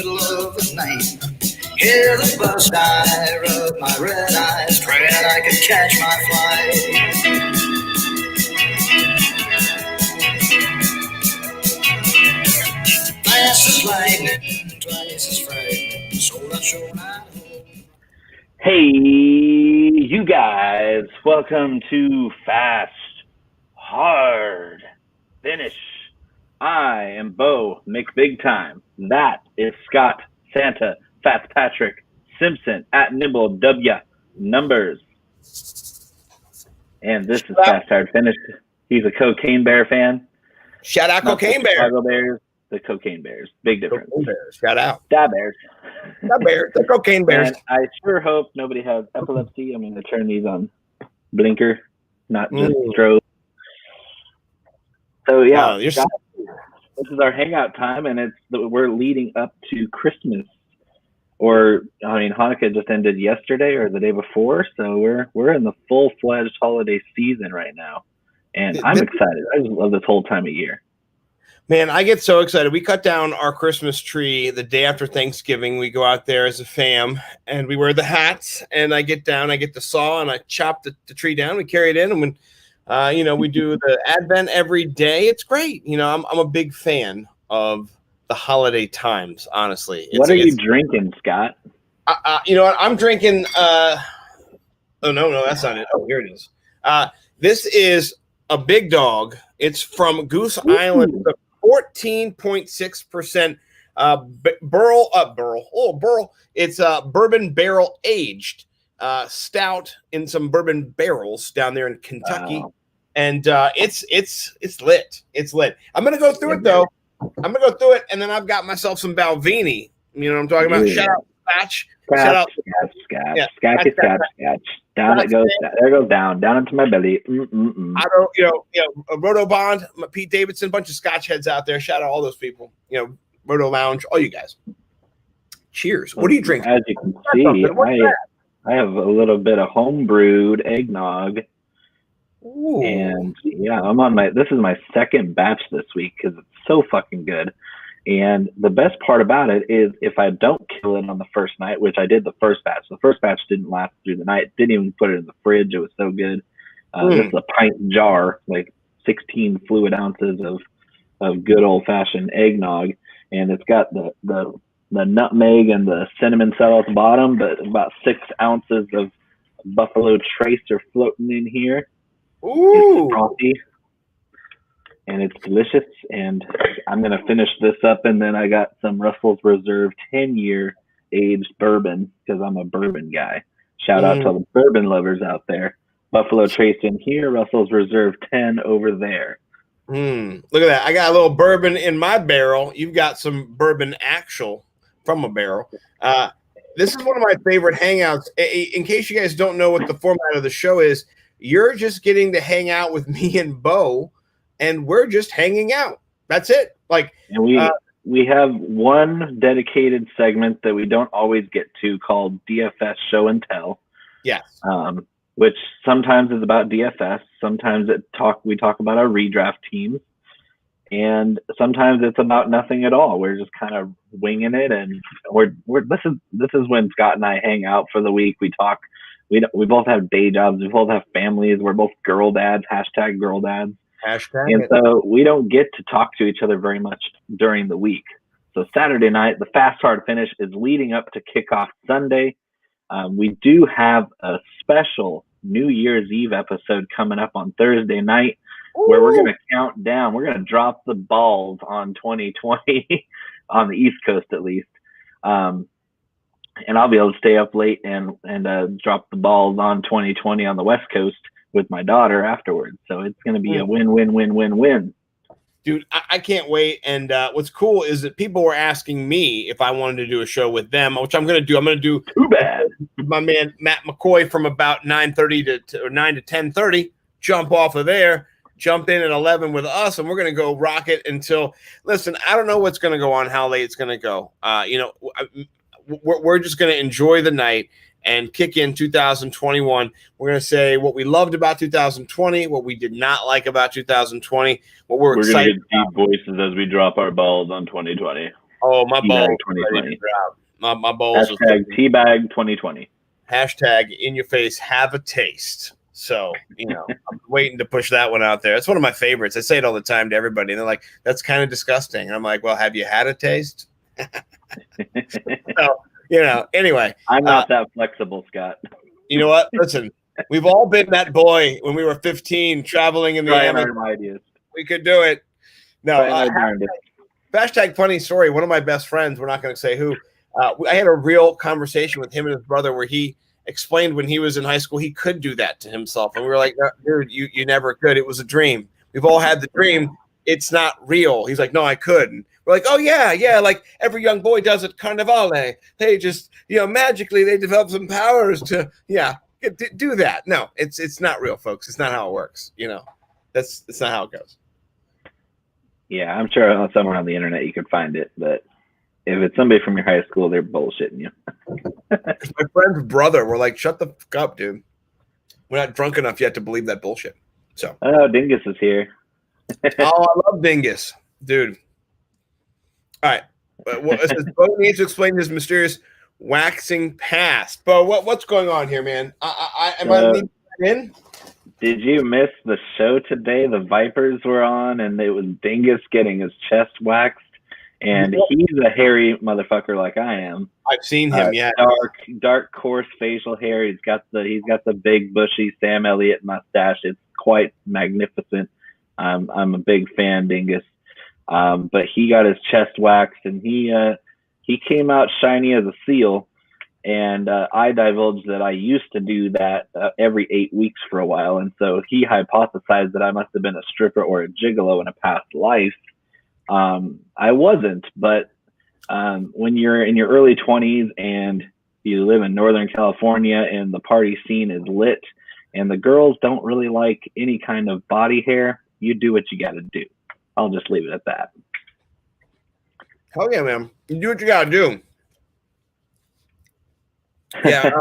middle of the night. Hear the bus, I rub my red eyes, praying I could catch my flight. Fast as lightning, twice as frightening, so not sure my hope. Hey, you guys, welcome to Fast, Hard, Finish. I am Bo McBigtime. That is Scott Santa Fitzpatrick Simpson at Nimble W Numbers. And this is Fast, Hard, Finish. He's a Cocaine Bear fan. Shout out Not Cocaine the Bear. Chicago Bears, the Cocaine Bears. Big difference. Cocaine Bears. Shout out. Da Bears. Da Bears. The Cocaine Bears. And I sure hope nobody has epilepsy. I'm going to turn these on blinker, not just strobe. So, yeah. This is our hangout time, and we're leading up to Christmas. Hanukkah just ended yesterday or the day before, so we're in the full-fledged holiday season right now, and I'm excited. I just love this whole time of year. Man, I get so excited. We cut down our Christmas tree the day after Thanksgiving. We go out there as a fam, and we wear the hats, and I get the saw, and I chop the tree down. We carry it in, and when we do the Advent every day. It's great. I'm a big fan of the holiday times, honestly. What are you drinking, Scott? You know what? I'm drinking. Oh, no, that's not it. Oh, here it is. This is a big dog. It's from Goose Island, 14.6% Burl. It's bourbon barrel aged stout in some bourbon barrels down there in Kentucky. Wow. And it's lit. It's lit. I'm gonna go through it though. I'm gonna go through it, and then I've got myself some Balvenie. You know what I'm talking about? Yeah. Shout out Scotch. Shout out Scotch. Down it goes. There it goes down into my belly. I don't. Roto Bond, Pete Davidson, a bunch of Scotch heads out there. Shout out all those people. Roto Lounge, all you guys. Cheers. What are you drinking? As you can see, I have a little bit of home brewed eggnog. Ooh. And yeah, this is my second batch this week because it's so fucking good. And the best part about it is if I don't kill it on the first night, which I did the first batch didn't last through the night. Didn't even put it in the fridge. It was so good. This is a pint jar, like 16 fluid ounces of good old fashioned eggnog. And it's got the nutmeg and the cinnamon cell at the bottom, but about 6 ounces of Buffalo Trace are floating in here. Ooh. It's frothy and it's delicious. And I'm going to finish this up. And then I got some Russell's Reserve 10-year aged bourbon because I'm a bourbon guy. Shout out to all the bourbon lovers out there. Buffalo Trace in here, Russell's Reserve 10 over there. Look at that. I got a little bourbon in my barrel. You've got some bourbon actual from a barrel. This is one of my favorite hangouts. In case you guys don't know what the format of the show is, you're just getting to hang out with me and Bo, and we're just hanging out. That's it. And we have one dedicated segment that we don't always get to called DFS Show and Tell. Yes. Which sometimes is about DFS. Sometimes we talk about our redraft teams, and sometimes it's about nothing at all. We're just kind of winging it, and this is when Scott and I hang out for the week. We talk. We both have day jobs. We both have families. We're both girl dads. # girl dads. And so we don't get to talk to each other very much during the week. So Saturday night, the Fast Hard Finish is leading up to kickoff Sunday. We do have a special New Year's Eve episode coming up on Thursday night. Ooh. Where we're going to count down. We're going to drop the balls on 2020 on the East Coast at least. And I'll be able to stay up late and drop the balls on 2020 on the West Coast with my daughter afterwards. So it's going to be a win-win-win-win-win. Dude, I can't wait. And what's cool is that people were asking me if I wanted to do a show with them, which I'm going to do. I'm going to do Too bad. My man Matt McCoy from about 9:30 or 9 to 10:30. Jump off of there, jump in at 11 with us, and we're going to go rock it until. Listen, I don't know what's going to go on, how late it's going to go. We're just going to enjoy the night and kick in 2021. We're going to say what we loved about 2020, what we did not like about 2020, what we're excited about. We're going to get deep voices as we drop our balls on 2020. Oh, my balls Teabag ready to 2020. drop. My balls are Hashtag Teabag 2020. hashtag in your face, have a taste. So, I'm waiting to push that one out there. It's one of my favorites. I say it all the time to everybody. And they're like, that's kind of disgusting. And I'm like, well, have you had a taste? So, anyway. I'm not that flexible, Scott. You know what? Listen, we've all been that boy when we were 15 traveling in the Amazon. We could do it. No, hashtag funny story. One of my best friends, we're not going to say who, I had a real conversation with him and his brother where he explained when he was in high school he could do that to himself. And we were like, no, dude, you never could. It was a dream. We've all had the dream. It's not real. He's like, no, I couldn't. We're like, oh, yeah, like every young boy does at Carnivale. They just, magically they develop some powers to, do that. No, it's not real, folks. It's not how it works. It's not how it goes. Yeah, I'm sure somewhere on the internet you could find it, but if it's somebody from your high school, they're bullshitting you. My friend's brother, we're like, shut the fuck up, dude. We're not drunk enough yet to believe that bullshit. So, Dingus is here. Oh, I love Dingus, dude. All right. It says Bo needs to explain his mysterious waxing past. Bo, what's going on here, man? Am I leaving in? Did you miss the show today? The Vipers were on, and it was Dingus getting his chest waxed, and he's a hairy motherfucker like I am. I've seen him, yeah. Dark, coarse facial hair. He's got the big, bushy Sam Elliott mustache. It's quite magnificent. I'm a big fan, Dingus. But he got his chest waxed, and he came out shiny as a seal. And I divulged that I used to do that every 8 weeks for a while. And so he hypothesized that I must have been a stripper or a gigolo in a past life. I wasn't, but when you're in your early 20s and you live in Northern California and the party scene is lit and the girls don't really like any kind of body hair, you do what you got to do. I'll just leave it at that. Hell yeah, man. You do what you got to do. Yeah,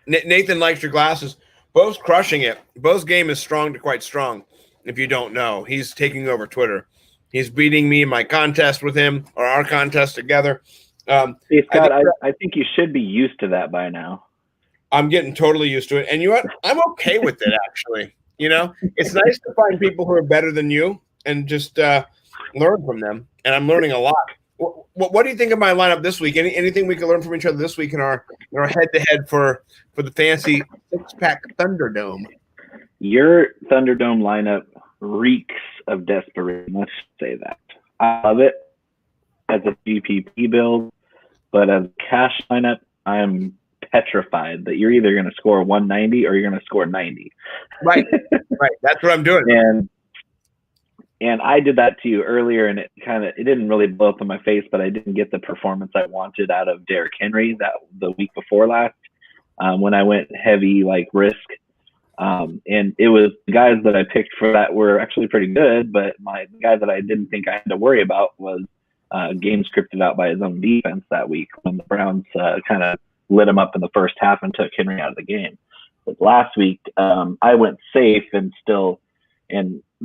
Nathan likes your glasses. Bo's crushing it. Bo's game is strong to quite strong. If you don't know, he's taking over Twitter. He's beating me in my contest with him, or our contest together. Hey, Scott, I think you should be used to that by now. I'm getting totally used to it. And you know what? I'm okay with it, actually. It's nice to find people who are better than you and just learn from them. And I'm learning a lot. What do you think of my lineup this week? Anything we can learn from each other this week in our head-to-head for the fancy six-pack Thunderdome? Your Thunderdome lineup reeks of desperation. Let's say that. I love it as a GPP build, but as a cash lineup, I'm petrified that you're either going to score 190 or you're going to score 90. Right. That's what I'm doing. And I did that to you earlier, and it didn't really blow up in my face, but I didn't get the performance I wanted out of Derrick Henry the week before last when I went heavy risk. And it was the guys that I picked for that were actually pretty good, but the guy that I didn't think I had to worry about was a game scripted out by his own defense that week when the Browns kind of lit him up in the first half and took Henry out of the game. But last week, I went safe and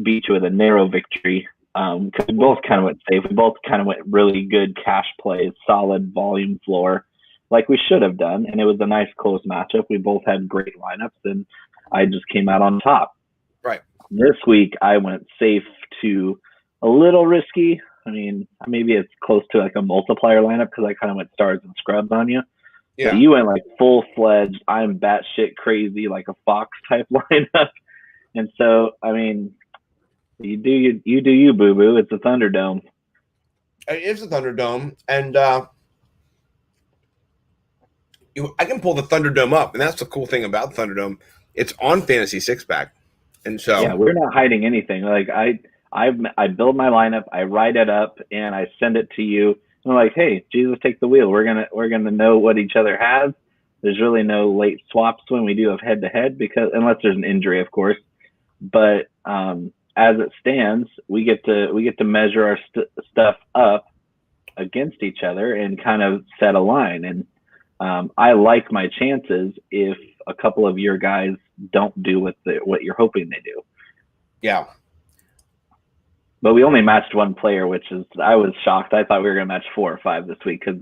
beat you with a narrow victory because we both kind of went safe. We both kind of went really good cash plays, solid volume floor, like we should have done. And it was a nice close matchup. We both had great lineups, and I just came out on top. Right. This week, I went safe to a little risky. I mean, maybe it's close to a multiplier lineup because I kind of went stars and scrubs on you. Yeah. But you went full-fledged, I'm batshit crazy, like a Fox type lineup. And so, I mean, you do you, boo-boo. It's a Thunderdome. It is a Thunderdome, and I can pull the Thunderdome up, and that's the cool thing about Thunderdome. It's on Fantasy Six-Pack, and so yeah, we're not hiding anything. I build my lineup, I write it up, and I send it to you. I'm like, hey, Jesus, take the wheel. We're gonna know what each other has. There's really no late swaps when we do have head-to-head because unless there's an injury, of course. But as it stands, we get to measure our stuff up against each other and kind of set a line. And I like my chances if a couple of your guys don't do what you're hoping they do. Yeah. But we only matched one player, which is I was shocked. I thought we were going to match 4 or 5 this week because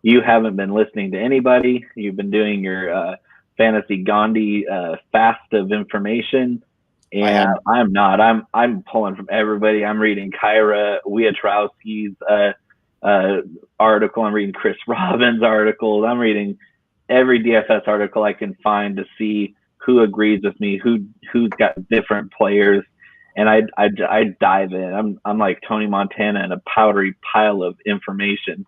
you haven't been listening to anybody. You've been doing your fantasy Gandhi fast of information, and I'm not. I'm pulling from everybody. I'm reading Kyra Wietrowski's article. I'm reading Chris Robbins' articles. I'm reading every DFS article I can find to see who agrees with me, who's got different players. And I dive in. I'm like Tony Montana in a powdery pile of information.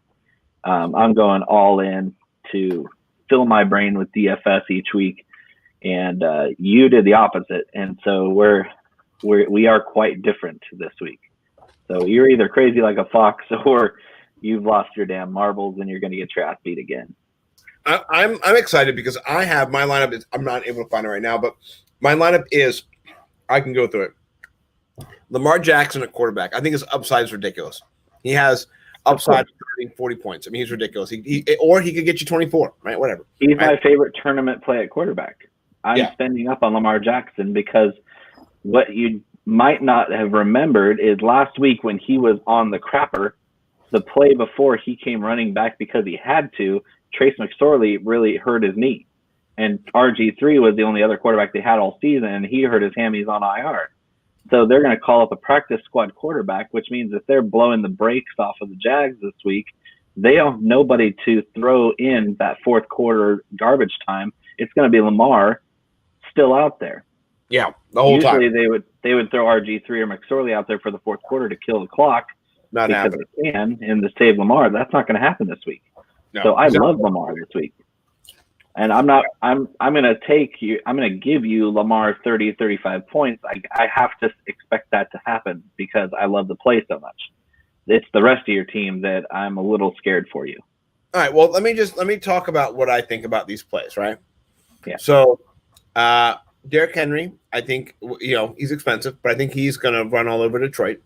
I'm going all in to fill my brain with DFS each week, and you did the opposite. And so we are quite different this week. So you're either crazy like a fox, or you've lost your damn marbles and you're going to get your ass beat again. I'm excited because I have my lineup. I'm not able to find it right now, but my lineup is, I can go through it. Lamar Jackson at quarterback. I think his upside is ridiculous. He has upside of 40 points. I mean, he's ridiculous. Or he could get you 24, right? Whatever. He's right? my favorite tournament play at quarterback. I'm spending up on Lamar Jackson because what you might not have remembered is last week when he was on the crapper, the play before he came running back because he had to, Trace McSorley really hurt his knee. And RG3 was the only other quarterback they had all season, and he hurt his hammies on IR. So they're going to call up a practice squad quarterback, which means if they're blowing the brakes off of the Jags this week, they don't have nobody to throw in that fourth quarter garbage time. It's going to be Lamar still out there. Yeah, the whole time. Usually they would throw RG3 or McSorley out there for the fourth quarter to kill the clock because they can and to save Lamar. That's not going to happen this week. No, so I love Lamar this week. And I'm going to give you Lamar 30, 35 points. I have to expect that to happen because I love the play so much. It's the rest of your team that I'm a little scared for you. All right. Well, let me talk about what I think about these plays, right? Yeah. So, Derrick Henry, I think, he's expensive, but I think he's going to run all over Detroit.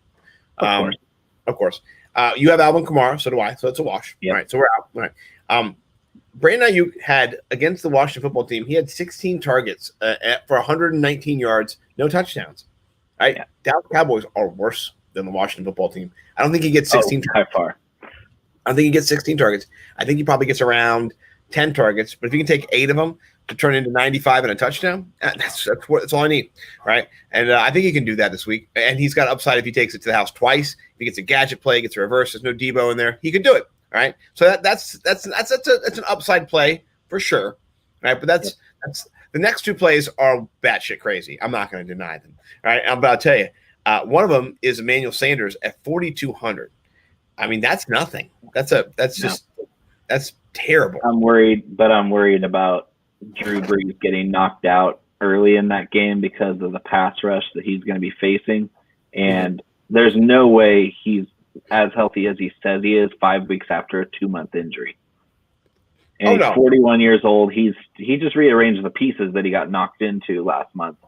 Of course. You have Alvin Kamara, so do I. So it's a wash. Yep. All right. So we're out. All right. Brandon Ayuk had, against the Washington football team, he had 16 targets for 119 yards, no touchdowns. Right? Yeah. Dallas Cowboys are worse than the Washington football team. I don't think he gets 16 by far. I don't think he gets 16 targets. I think he probably gets around 10 targets. But if you can take 8 of them to turn into 95 and a touchdown, that's all I need. Right? And I think he can do that this week. And he's got upside if he takes it to the house twice. If he gets a gadget play, gets a reverse, there's no Debo in there, he can do it. All right, so that's an upside play for sure, right? But that's the next 2 plays are batshit crazy. I'm not going to deny them. All right, I'm about to tell you, one of them is Emmanuel Sanders at 4,200. I mean, that's nothing. That's terrible. I'm worried about Drew Brees getting knocked out early in that game because of the pass rush that he's going to be facing, and there's no way he's as healthy as he says he is 5 weeks after a 2-month injury. And he's 41 years old. He just rearranged the pieces that he got knocked into last month.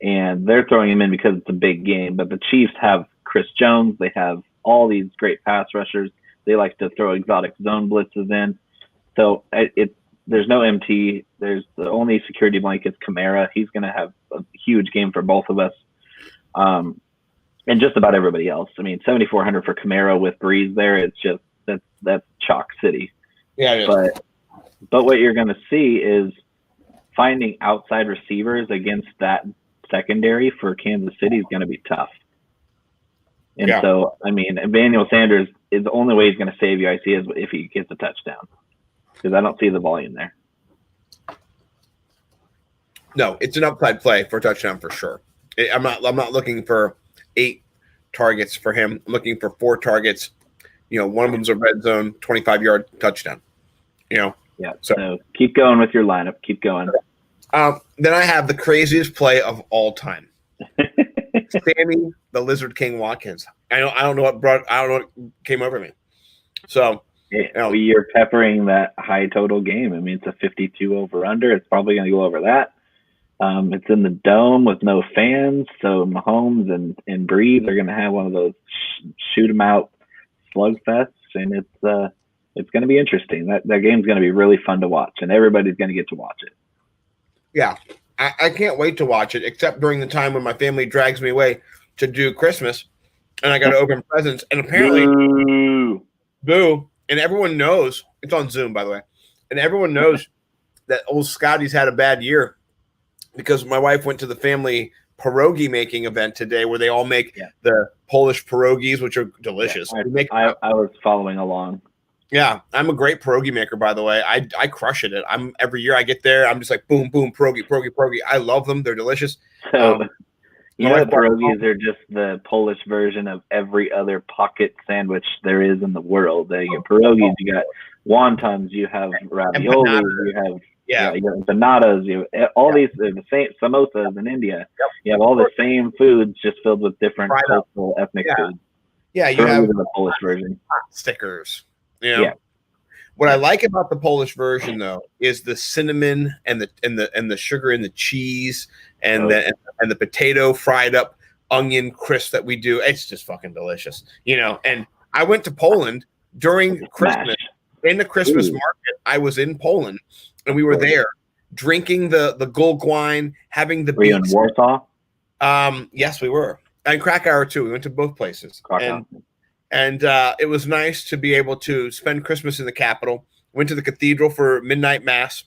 And they're throwing him in because it's a big game. But the Chiefs have Chris Jones. They have all these great pass rushers. They like to throw exotic zone blitzes in. So there's no MT. There's the only security blanket is Kamara. He's going to have a huge game for both of us. And just about everybody else. I mean, 7,400 for Kamara with Breeze there. It's just that's chalk city. Yeah. But what you're going to see is finding outside receivers against that secondary for Kansas City is going to be tough. And so, I mean, Emmanuel Sanders is the only way he's going to save you. I see is if he gets a touchdown because I don't see the volume there. No, it's an upside play for a touchdown for sure. I'm not looking for 8 targets for him. I'm looking for 4 targets. One of them's a red zone, 25-yard touchdown. Yeah. So keep going with your lineup. Keep going. Then I have the craziest play of all time. Sammy the Lizard King Watkins. I don't know what came over me. So you're peppering that high total game. I mean, it's a 52 over under. It's probably going to go over that. It's in the dome with no fans, so Mahomes and Breeze are going to have one of those shoot 'em out slugfests, and it's going to be interesting. That game's going to be really fun to watch, and everybody's going to get to watch it. Yeah, I can't wait to watch it, except during the time when my family drags me away to do Christmas, and I got to open presents. And apparently, boo, and everyone knows it's on Zoom, by the way, and everyone knows that old Scotty's had a bad year because my wife went to the family pierogi making event today where they all make the Polish pierogies, which are delicious. I was following along. Yeah, I'm a great pierogi maker, by the way. I crush it. Every year I get there, I'm just like boom, boom, pierogi. I love them. They're delicious. So pierogies are just the Polish version of every other pocket sandwich there is in the world. You got pierogies, you got wontons, you have ravioli, you have empanadas, you have all these the same samosas in India. Yep. You have all the same foods, just filled with different cultural ethnic foods. Yeah, you have the Polish version. Stickers. What I like about the Polish version though is the cinnamon and the sugar and the cheese and the potato fried up onion crisp that we do. It's just fucking delicious, And I went to Poland during Christmas in the Christmas market. I was in Poland and we were there drinking the gold wine, having the. Were you in Warsaw? Yes, we were, and Krakow too. We went to both places. And it was nice to be able to spend Christmas in the capital. Went to the cathedral for midnight mass.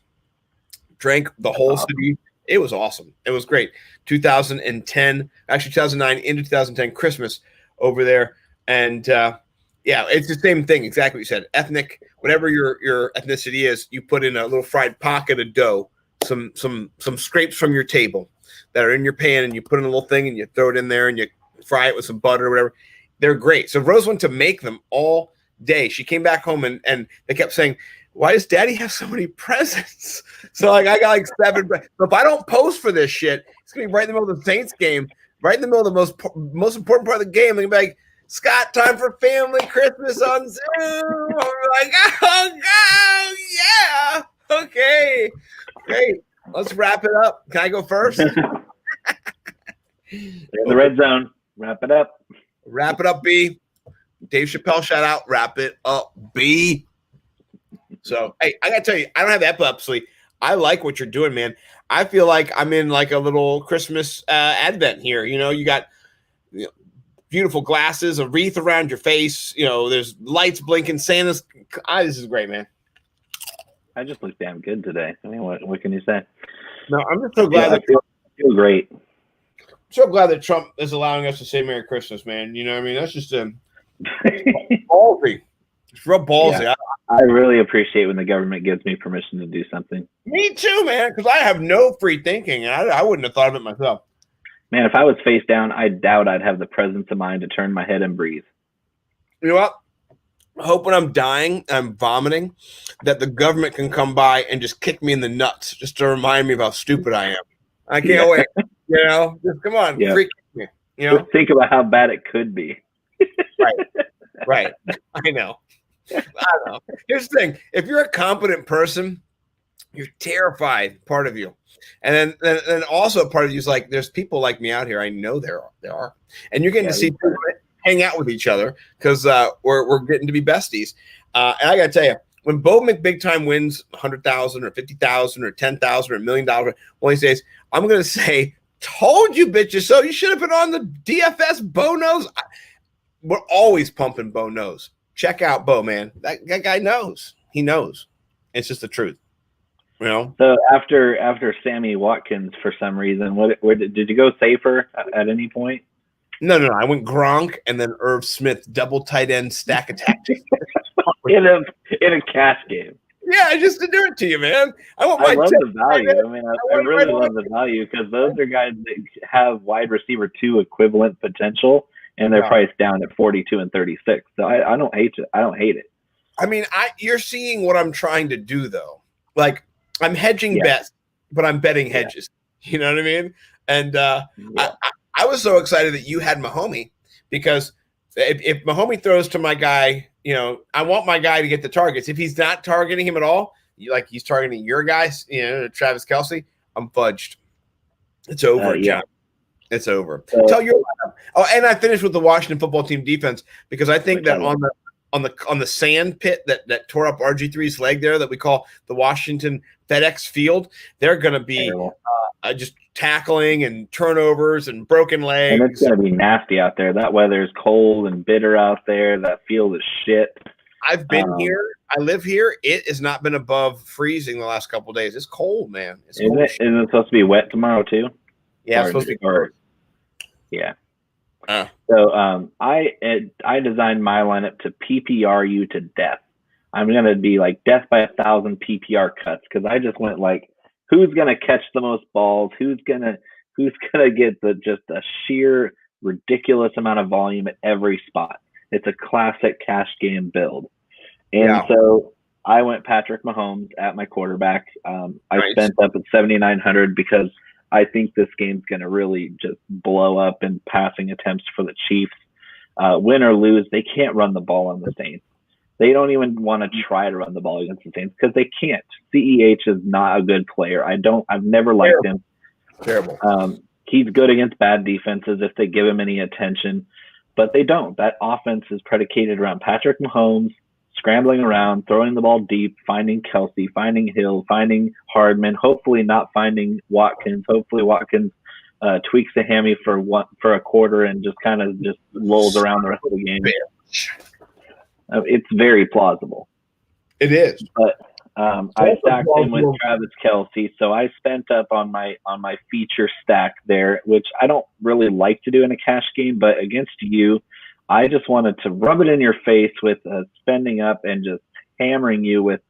Drank the whole city. It was awesome. It was great. 2010, actually 2009 into 2010 Christmas over there. And it's the same thing. Exactly what you said. Ethnic, whatever your ethnicity is, you put in a little fried pocket of dough, some scrapes from your table that are in your pan, and you put in a little thing and you throw it in there and you fry it with some butter or whatever. They're great. So Rose went to make them all day. She came back home and they kept saying, why does Daddy have so many presents? So I got like 7. So if I don't post for this shit, it's going to be right in the middle of the Saints game, right in the middle of the most important part of the game. They're going to be like, Scott, time for family Christmas on Zoom. I'm like, oh, God, yeah. Okay, great. Let's wrap it up. Can I go first? In the red zone. Wrap it up. Wrap it up, B. Dave Chappelle shout out. Wrap it up, B. So, hey, I got to tell you, I don't have epilepsy. I like what you're doing, man. I feel like I'm in like a little Christmas advent here. You got beautiful glasses, a wreath around your face. There's lights blinking. Santa's. This is great, man. I just look damn good today. I mean, what can you say? No, I'm just so glad I feel great. So glad that Trump is allowing us to say Merry Christmas, man. You know what I mean? That's just ballsy. It's real ballsy. Yeah. I really appreciate when the government gives me permission to do something. Me too, man, because I have no free thinking, and I wouldn't have thought of it myself. Man, if I was face down, I doubt I'd have the presence of mind to turn my head and breathe. You know what? I hope when I'm dying, I'm vomiting, that the government can come by and just kick me in the nuts just to remind me of how stupid I am. I can't wait. Just come on, freak me. Just think about how bad it could be. Right. I know. Here's the thing: if you're a competent person, you're terrified. Part of you, and then also part of you is like, there's people like me out here. I know there are, and you're getting to see people hang out with each other because we're getting to be besties. And I got to tell you, when Bo McBig Time wins $100,000 or $50,000 or $10,000 or $1 million, one of these days, I'm going to say, told you bitches so. You should have been on the DFS. Bo knows. We're always pumping Bo knows. Check out Bo, man. That guy knows. He knows. It's just the truth. So after Sammy Watkins, for some reason, did you go safer at any point? No. I went Gronk and then Irv Smith, double tight end stack attack. in a cash game. Yeah, just to do it to you, man. I love the value. I mean, I really love the value because those are guys that have wide receiver 2 equivalent potential, and they're priced down at 42 and 36. So I don't hate it. I don't hate it. I mean, you're seeing what I'm trying to do, though. Like, I'm hedging bets, but I'm betting hedges. You know what I mean? And I was so excited that you had Mahomie because if Mahomie throws to my guy, I want my guy to get the targets. If he's not targeting him at all, like he's targeting your guys, Travis Kelce, I'm fudged. It's over, John. It's over. Tell your and I finished with the Washington football team defense because I think that on the sand pit that tore up RG3's leg there that we call the Washington FedEx Field. They're going to be just tackling and turnovers and broken legs. And it's going to be nasty out there. That weather is cold and bitter out there. That field is shit. I've been here. I live here. It has not been above freezing the last couple of days. It's cold, man. It's cold. Isn't it supposed to be wet tomorrow too? Yeah, it's supposed to be. Yeah. So I designed my lineup to PPR you to death. I'm gonna be like death by 1,000 PPR cuts because I just went like, who's gonna catch the most balls? Who's gonna get just a sheer ridiculous amount of volume at every spot? It's a classic cash game build, and so I went Patrick Mahomes at my quarterback. I spent up at 7,900 because I think this game's going to really just blow up in passing attempts for the Chiefs. Win or lose, they can't run the ball on the Saints. They don't even want to try to run the ball against the Saints because they can't. CEH is not a good player. I've never liked him. Terrible. He's good against bad defenses if they give him any attention, but they don't. That offense is predicated around Patrick Mahomes, scrambling around, throwing the ball deep, finding Kelsey, finding Hill, finding Hardman, hopefully not finding Watkins. Hopefully Watkins tweaks a hammy for a quarter and just kind of just lulls around the rest of the game. It's very plausible. It is. But I stacked him with Travis Kelsey, so I spent up on my feature stack there, which I don't really like to do in a cash game, but against you, I just wanted to rub it in your face with spending up and just hammering you with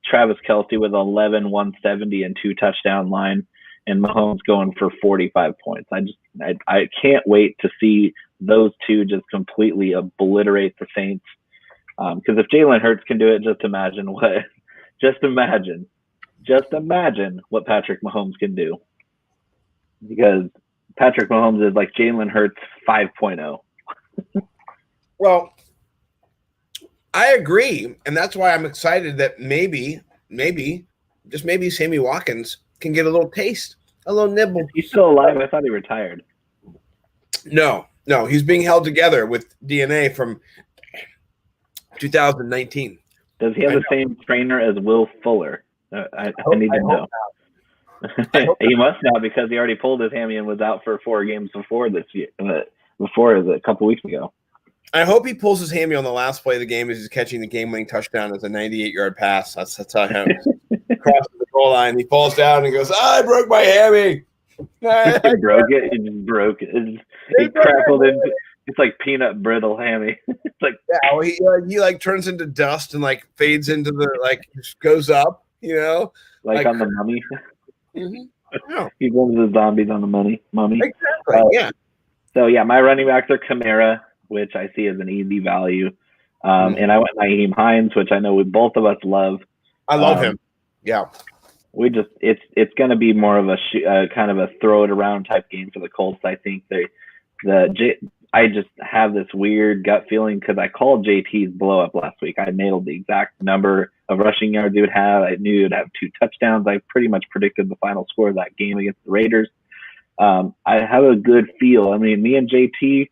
Travis Kelsey with 11, 170 and 2 touchdown line, and Mahomes going for 45 points. I can't wait to see those two just completely obliterate the Saints. Because if Jalen Hurts can do it, just imagine what Patrick Mahomes can do. Because Patrick Mahomes is like Jalen Hurts 5.0. Well, I agree, and that's why I'm excited that maybe, just maybe, Sammy Watkins can get a little taste, a little nibble. He's still alive. I thought he retired. No, he's being held together with DNA from 2019. Does he have the same trainer as Will Fuller? I need to know. He must now because he already pulled his hammy and was out for 4 games before this year. Before a couple weeks ago. I hope he pulls his hammy on the last play of the game as he's catching the game-winning touchdown as a 98-yard pass. That's how he crosses the goal line. He falls down and goes, I broke my hammy. He broke it. He just broke it. He crackled into. It's like peanut brittle hammy. It's like he like turns into dust and like fades into the just goes up. Like on the Mummy. Mm-hmm. He's one of the zombies on the Mummy. Exactly. Yeah. So, my running backs are Kamara, which I see as an easy value. And I went Nyheim Hines, which I know both of us love. I love him. Yeah. It's going to be more of a kind of a throw it around type game for the Colts. I think I just have this weird gut feeling because I called JT's blow up last week. I nailed the exact number of rushing yards he would have. I knew he would have 2 touchdowns. I pretty much predicted the final score of that game against the Raiders. I have a good feel. I mean, me and JT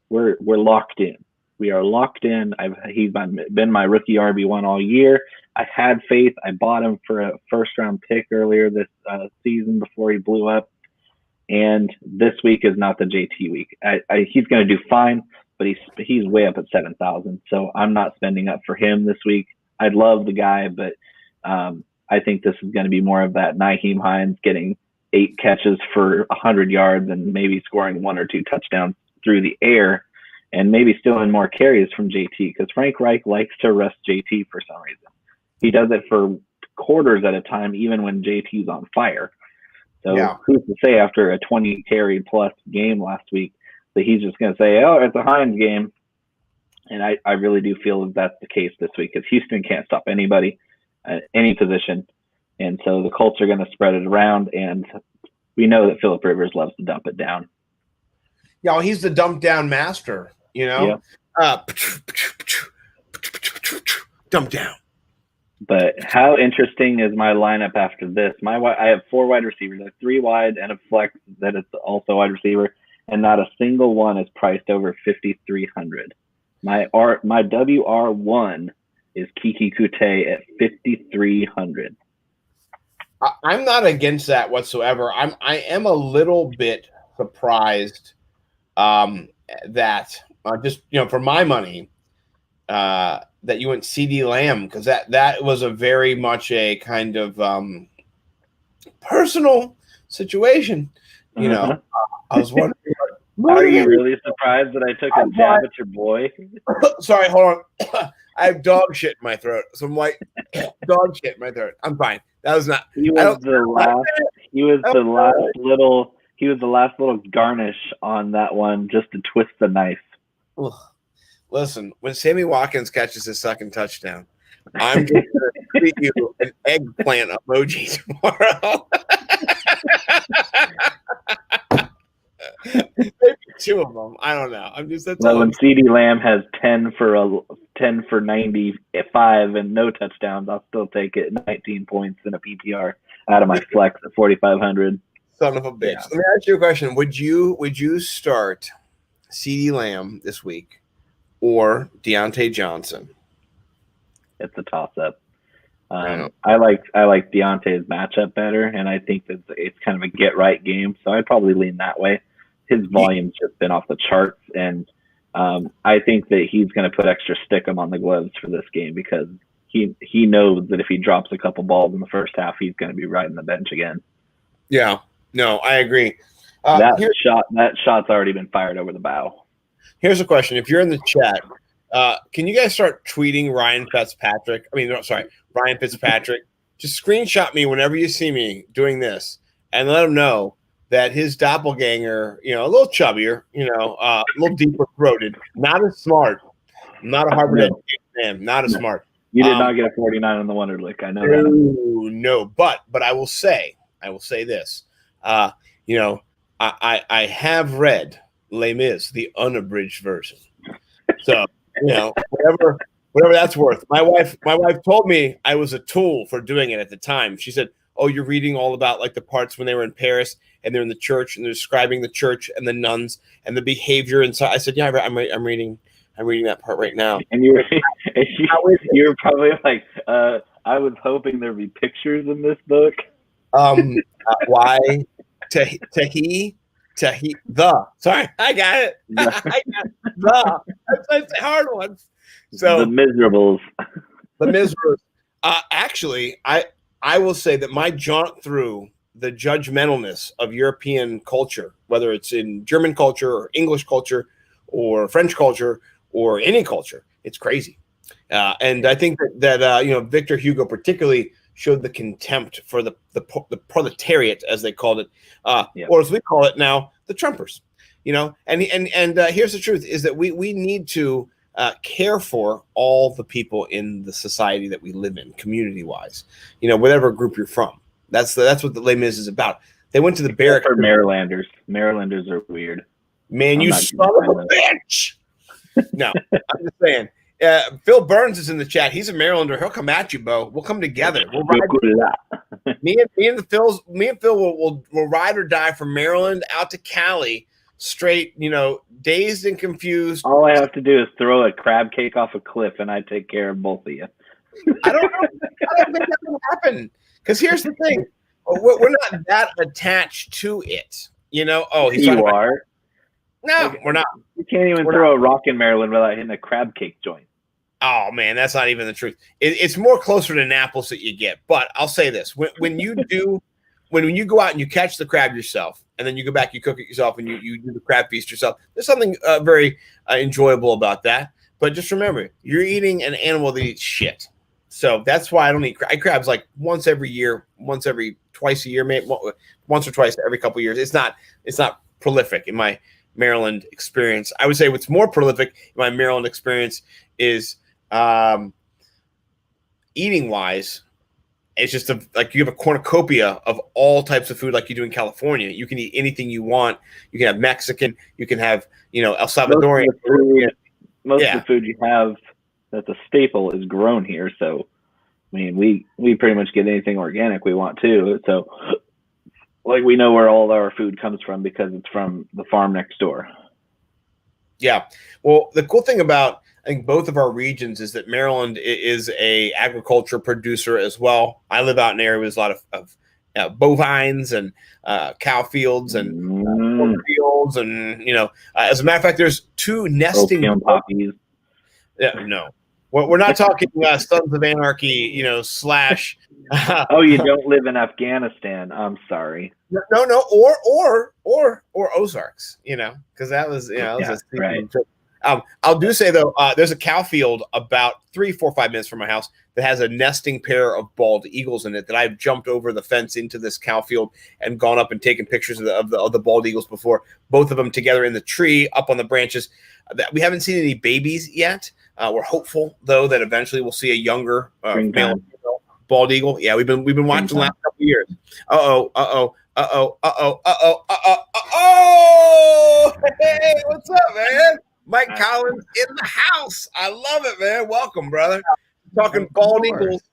we're locked in. We are locked in. He's been my rookie RB1 all year. I had faith. I bought him for a first-round pick earlier this season before he blew up. And this week is not the JT week. He's going to do fine, but he's way up at 7,000. So I'm not spending up for him this week. I love the guy, but I think this is going to be more of that Nyheim Hines getting 8 catches for 100 yards and maybe scoring 1 or 2 touchdowns through the air and maybe stealing more carries from JT because Frank Reich likes to rest JT for some reason. He does it for quarters at a time, even when JT's on fire. So who's to say after a 20 carry plus game last week that he's just going to say, oh, it's a Hines game. And I really do feel that that's the case this week because Houston can't stop anybody at any position. And so the Colts are going to spread it around. And we know that Phillip Rivers loves to dump it down. Yeah, well, he's the dump down master, Dump down. But how interesting is my lineup after this? I have 4 wide receivers. I have 3 wide and a flex that is also wide receiver, and not a single one is priced over 5,300. My WR1 is Kiki Kute at 5,300. I'm not against that whatsoever. I am a little bit surprised that just for my money that you went CD Lamb, because that was a very much a kind of personal situation. I was wondering. Are you really surprised that I took a jab at your boy? Sorry, hold on. I have dog shit in my throat. Some white dog shit in my throat. I'm fine. That was not. He was the last little garnish on that one, just to twist the knife. Listen, when Sammy Watkins catches his second touchdown, I'm going to tweet you an eggplant emoji tomorrow. Maybe 2 of them. I don't know. When CeeDee Lamb has 10 for 95 and no touchdowns, I'll still take it. 19 points in a PPR out of my flex at 4,500. Son of a bitch. Yeah. Let me ask you a question. Would you start CeeDee Lamb this week or Deontay Johnson? It's a toss-up. I like Deontay's matchup better, and I think that it's kind of a get-right game, so I'd probably lean that way. His volume's just been off the charts, and I think that he's going to put extra stickum on the gloves for this game because he knows that if he drops a couple balls in the first half, he's going to be riding the bench again. Yeah, no, I agree. That shot's already been fired over the bow. Here's a question: if you're in the chat, can you guys start tweeting Ryan Fitzpatrick? Just screenshot me whenever you see me doing this, and let him know that his doppelganger, a little chubbier, a little deeper throated, not as smart, not a Harvard educated man, not as smart. You did not get a 49 on the Wonderlic. I know that. No, but I will say this. I have read Les Mis, the unabridged version. So, whatever that's worth. My wife told me I was a tool for doing it at the time. She said, "Oh, you're reading all about like the parts when they were in Paris and they're in the church and they're describing the church and the nuns and the behavior." And so I said, "Yeah, I'm reading that part right now." And you were probably like, "I was hoping there'd be pictures in this book." Why? The. Sorry, I got it. That's a hard one. So the Miserables. The Miserables. Actually, I will say that my jaunt through the judgmentalness of European culture, whether it's in German culture or English culture or French culture or any culture, it's crazy. And I think that Victor Hugo particularly showed the contempt for the proletariat, as they called it, or as we call it now, the Trumpers. And here's the truth: is that we need to care for all the people in the society that we live in, community-wise. Whatever group you're from. That's what the Les Mis is about. They went to the barracks. For Marylanders. Marylanders are weird. Man, you son of a bitch! No, I'm just saying. Phil Burns is in the chat. He's a Marylander. He'll come at you, Bo. We'll come together. We'll ride. Me and Phil will ride or die from Maryland out to Cali, straight. Dazed and confused. All I have to do is throw a crab cake off a cliff, and I take care of both of you. I don't think that will happen. Because here's the thing: we're not that attached to it. Oh, you are. No, we're not. You can't even throw a rock in Maryland without hitting a crab cake joint. Oh, man, that's not even the truth. It's more closer to Naples that you get. But I'll say this. When you go out and you catch the crab yourself, and then you go back, you cook it yourself, and you do the crab feast yourself, there's something very enjoyable about that. But just remember, you're eating an animal that eats shit. So that's why I don't eat crabs like twice a year, maybe once or twice every couple of years. It's not prolific in my Maryland experience. I would say what's more prolific in my Maryland experience is eating wise. It's just like you have a cornucopia of all types of food like you do in California. You can eat anything you want. You can have Mexican. You can have, El Salvadorian. Most of the food you have that's a staple is grown here. So, I mean, we pretty much get anything organic we want too. So, like, we know where all our food comes from because it's from the farm next door. Yeah. Well, the cool thing about I think both of our regions is that Maryland is a agriculture producer as well. I live out in an area with a lot of bovines and cow fields and pork fields, and as a matter of fact, there's 2 nesting poppies. Yeah, no, we're not talking Sons of Anarchy, slash. Oh, you don't live in Afghanistan. I'm sorry. No, or Ozarks, because that was, right. I'll do say though, there's a cow field about 3, 4, 5 minutes from my house that has a nesting pair of bald eagles in it that I've jumped over the fence into this cow field and gone up and taken pictures of the bald eagles before, both of them together in the tree up on the branches. We haven't seen any babies yet. We're hopeful though that eventually we'll see a younger male bald eagle. Yeah, we've been watching the last couple of years. Oh! Hey, what's up, man? Mike Collins in the house. I love it, man. Welcome, brother. Talking bald eagles.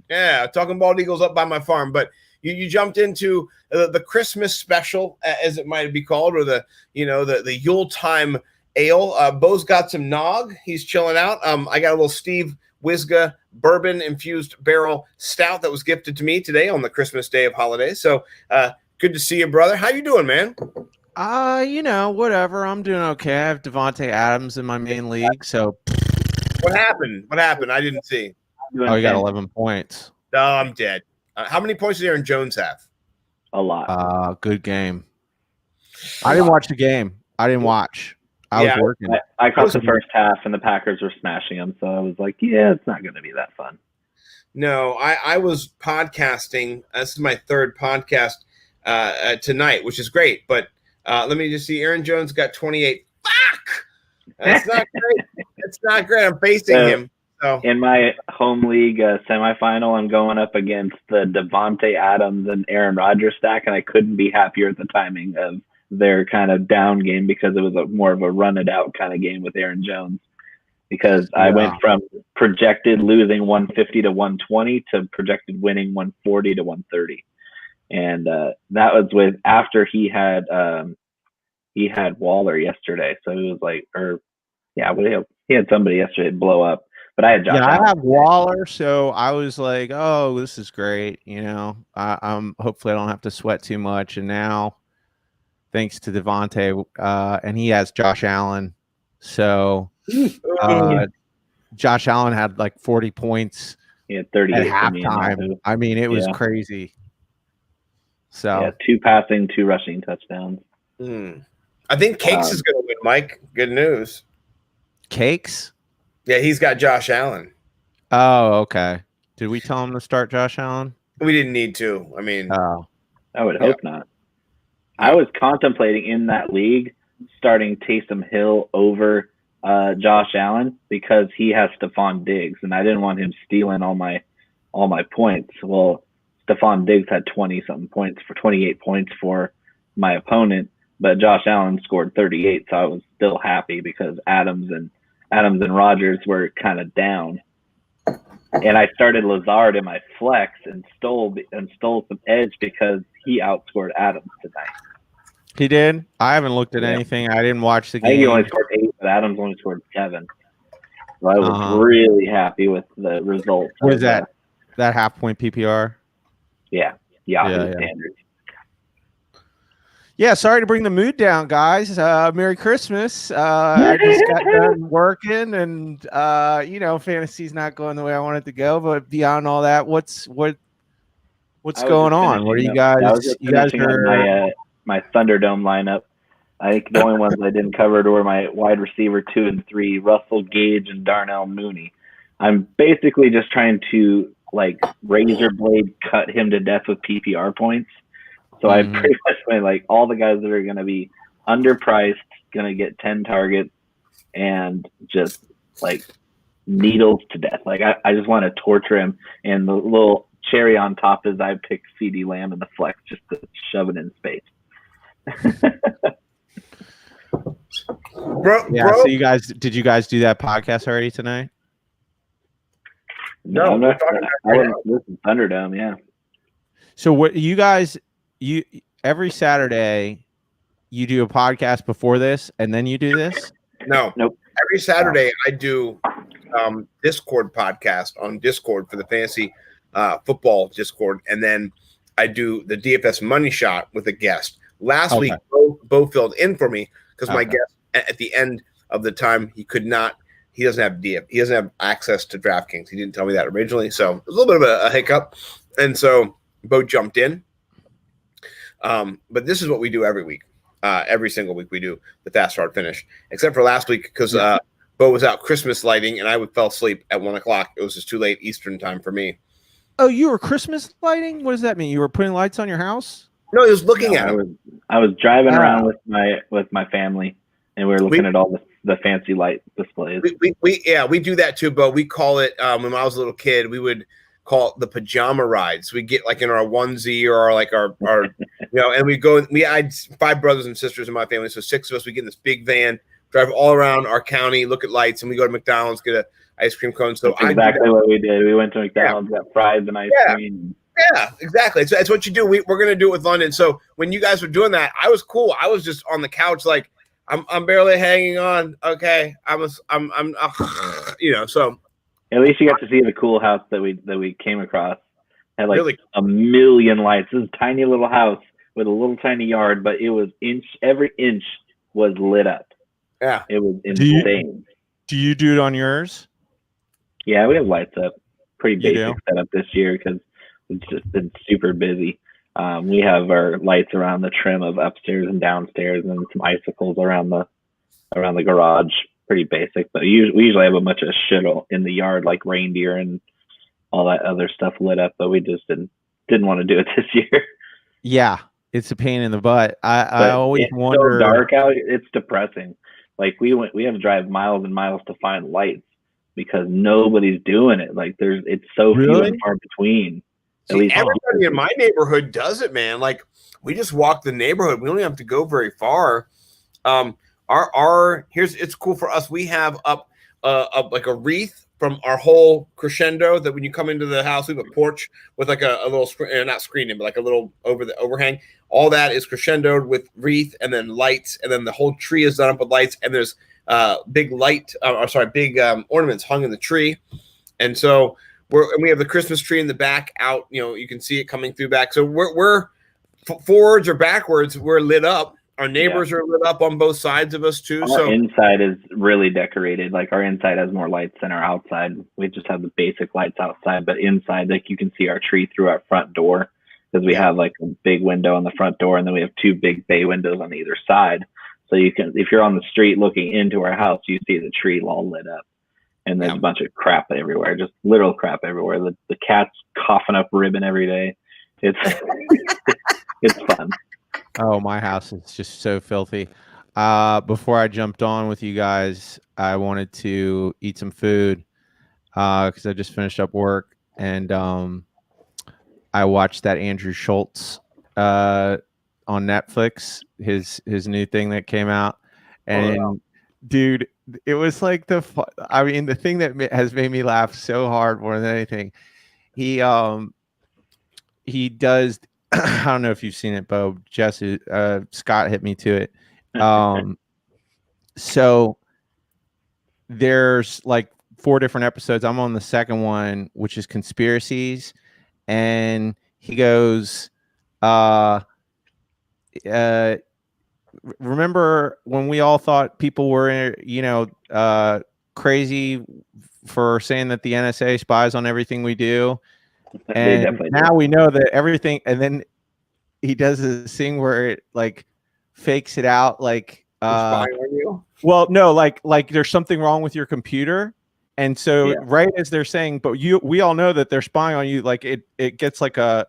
Yeah, talking bald eagles up by my farm. But you jumped into the Christmas special, as it might be called, or the Yuletime ale. Bo's got some nog. He's chilling out. I got a little Steve Wisga bourbon infused barrel stout that was gifted to me today on the Christmas day of holidays. So good to see you, brother. How you doing, man? Whatever. I'm doing okay. I have Devontae Adams in my main league. So what happened? I didn't see. Oh, you got 11 points. No, I'm dead. How many points did Aaron Jones have? A lot. Good game. I didn't watch the game. I didn't watch. I was working. I caught the first half, and the Packers were smashing them. So I was like, yeah, it's not going to be that fun. No, I was podcasting. This is my 3rd podcast tonight, which is great. But let me just see. Aaron Jones got 28. Fuck! That's not great. It's not great. I'm facing him. So in my home league semifinal, I'm going up against the Devontae Adams and Aaron Rodgers stack, and I couldn't be happier at the timing of their kind of down game because it was more of a run it out kind of game with Aaron Jones. Because I went from projected losing 150 to 120 to projected winning 140 to 130. And that was after he had Waller yesterday. So he was like, he had somebody yesterday blow up. But I had Josh Allen. I have Waller, so I was like, oh, this is great. I'm hopefully I don't have to sweat too much. And now, thanks to Devontae, and he has Josh Allen. So Josh Allen had like 40 points at halftime. I mean, it was crazy. So 2 passing, 2 rushing touchdowns. I think Cakes is going to win, Mike. Good news. Cakes? Yeah, he's got Josh Allen. Oh, okay. Did we tell him to start Josh Allen? We didn't need to. I mean, I would hope not. I was contemplating in that league starting Taysom Hill over Josh Allen because he has Stephon Diggs, and I didn't want him stealing all my points. Well, Stephon Diggs had 20-something points for 28 points for my opponent, but Josh Allen scored 38, so I was still happy because Adams and Rodgers were kind of down. And I started Lazard in my flex and stole some edge because he outscored Adams tonight. He did? I haven't looked at anything. I didn't watch the game. I think he only scored 8, but Adams only scored 7. So I was really happy with the result. What is that? That half-point PPR? Yeah. Standard. Yeah, sorry to bring the mood down, guys. Merry Christmas. I just got done working, and fantasy's not going the way I want it to go. But beyond all that, what's going on? What are you guys? You guys are my Thunderdome lineup. I think the only ones I didn't cover were my wide receiver 2 and 3, Russell Gage and Darnell Mooney. I'm basically just trying to razor blade cut him to death with PPR points. So I pretty much went all the guys that are going to be underpriced, going to get 10 targets, and just needles to death. I just want to torture him. And the little cherry on top is I picked CeeDee Lamb in the flex just to shove it in space. Bro. So did you guys do that podcast already tonight? No, I'm not. I wouldn't listen to Thunderdome. Yeah. So what you guys? You every Saturday you do a podcast before this and then you do this? No. Nope. Every Saturday I do Discord podcast on Discord for the fantasy football Discord, and then I do the DFS money shot with a guest. Last week, Bo filled in for me because my guest at the end of the time he could not. He doesn't have he doesn't have access to DraftKings. He didn't tell me that originally, so it was a little bit of a hiccup, and so Bo jumped in. But this is what we do every week. Every single week we do the fast hard finish, except for last week because Bo was out Christmas lighting and I fell asleep at 1 o'clock. It was just too late Eastern time for me. Oh, you were Christmas lighting? What does that mean? You were putting lights on your house? No, he was looking at it. I was driving around with my family, and we were looking at all the fancy light displays. We do that too, Bo. We call it when I was a little kid, we would call it the pajama rides. We get like in our onesie or our and we go. I had 5 brothers and sisters in my family, so 6 of us. We get in this big van, drive all around our county, look at lights, and we go to McDonald's, get a ice cream cone. So that's exactly what we did. We went to McDonald's, got fries and ice cream. Yeah, exactly. So that's what you do. We're going to do it with London. So when you guys were doing that, I was cool. I was just on the couch, like I'm barely hanging on. Okay, I'm so at least you got to see the cool house that we came across. Had like really? a million lights. This is a tiny little house with a little tiny yard, but it was every inch was lit up. Yeah, it was insane. Do you do it on yours? Yeah, we have lights up. Pretty basic setup this year because it's just been super busy. We have our lights around the trim of upstairs and downstairs, and some icicles around the garage. Pretty basic, but we usually have a bunch of shit in the yard, like reindeer and all that other stuff lit up. But we just didn't want to do it this year. Yeah, it's a pain in the butt. I always wonder. So dark out, it's depressing. Like we have to drive miles and miles to find lights because nobody's doing it. Like it's so few and far between. See, everybody in my neighborhood does it, man. Like we just walk the neighborhood. We don't have to go very far. It's cool for us. We have up like a wreath from our whole crescendo that when you come into the house, we have a porch with like a little not screened in, but like a little over the overhang. All that is crescendoed with wreath and then lights, and then the whole tree is done up with lights. And there's big ornaments hung in the tree, and so we have the Christmas tree in the back out. You can see it coming through back. So we're forwards or backwards. We're lit up. Our neighbors are lit up on both sides of us too. Our inside is really decorated. Like our inside has more lights than our outside. We just have the basic lights outside, but inside, like you can see our tree through our front door because we have like a big window on the front door, and then we have 2 big bay windows on either side. So you can, if you're on the street looking into our house, you see the tree all lit up. And there's a bunch of crap everywhere, just literal crap everywhere. The cat's coughing up ribbon every day. It's it's fun. Oh, my house is just so filthy. Before I jumped on with you guys, I wanted to eat some food because I just finished up work, and I watched that Andrew Schultz on Netflix, his new thing that came out, and dude, it was like the thing that has made me laugh so hard more than anything. He does. I don't know if you've seen it, Bo. Jesse, Scott hit me to it. So there's like 4 different episodes. I'm on the second one, which is conspiracies, and he goes, remember when we all thought people were, crazy for saying that the NSA spies on everything we do? And now we know that everything, and then he does this thing where it like fakes it out, like spying on you? Well, no, like there's something wrong with your computer, and so right as they're saying, but we all know that they're spying on you, like it gets like but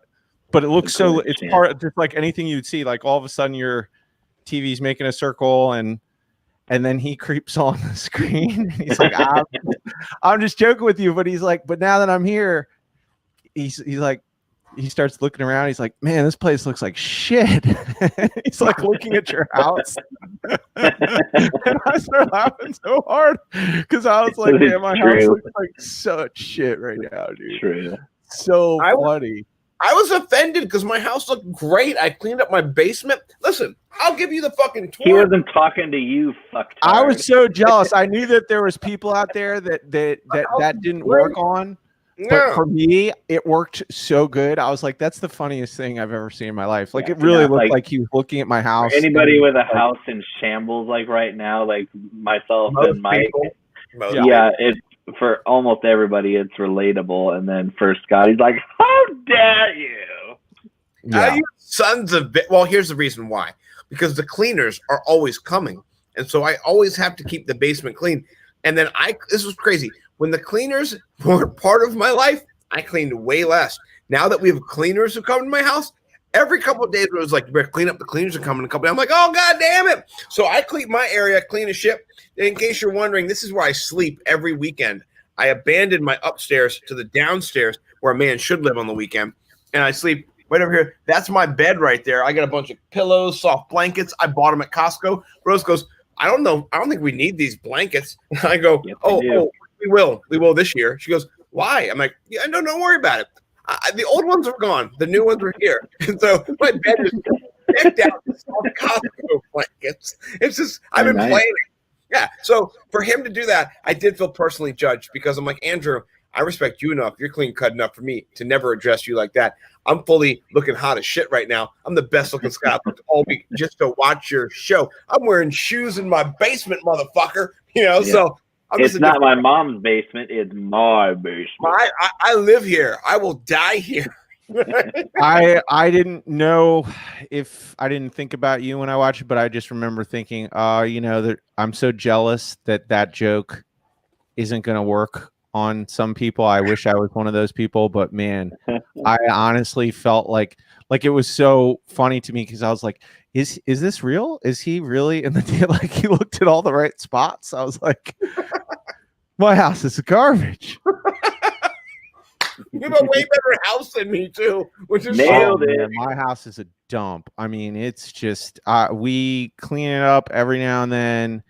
it looks so it's part just like anything you'd see, like all of a sudden your TV's making a circle, and then he creeps on the screen. And he's like, I'm just joking with you, but he's like, but now that I'm here. He's like, he starts looking around. He's like, man, this place looks like shit. He's like looking at your house. And I started laughing so hard because I was like, man, my house looks like such shit right now, dude. True. So funny. I was offended because my house looked great. I cleaned up my basement. Listen, I'll give you the fucking tour. He wasn't talking to you, fucktard. I was so jealous. I knew that there was people out there that didn't work on. But for me, it worked so good. I was like, that's the funniest thing I've ever seen in my life. Like, it really looked like he was looking at my house. Anybody with a house in shambles, like right now, like myself and Mike. It's for almost everybody, it's relatable. And then for Scott, he's like, how dare you? You sons of well, here's the reason why. Because the cleaners are always coming. And so I always have to keep the basement clean. And then this was crazy. When the cleaners were part of my life, I cleaned way less. Now that we have cleaners who come to my house, every couple of days it was like, you better clean up, the cleaners are coming. I'm like, oh, God damn it. So I clean my area, clean as shit. And in case you're wondering, this is where I sleep every weekend. I abandoned my upstairs to the downstairs where a man should live on the weekend. And I sleep right over here. That's my bed right there. I got a bunch of pillows, soft blankets. I bought them at Costco. Rose goes, I don't know. I don't think we need these blankets. And I go, we will this year. She goes, why? I'm like, yeah, no, don't worry about it. The old ones are gone. The new ones are here. And so my bed is decked out with soft Costco blankets. It's just, I've been playing. Yeah. So for him to do that, I did feel personally judged because I'm like, Andrew, I respect you enough. You're clean cut enough for me to never address you like that. I'm fully looking hot as shit right now. I'm the best looking Scott all week just to watch your show. I'm wearing shoes in my basement, motherfucker. So it's not my mom's basement. It's my basement. I live here. I will die here. I didn't know if I didn't think about you when I watched it, but I just remember thinking, that I'm so jealous that joke isn't going to work on some people. I wish I was one of those people, but man, I honestly felt like it was so funny to me because I was like, is this real? Is he really in the like he looked at all the right spots? I was like, my house is garbage. You have a way better house than me too, which is nailed it. My house is a dump. I mean, it's just we clean it up every now and then.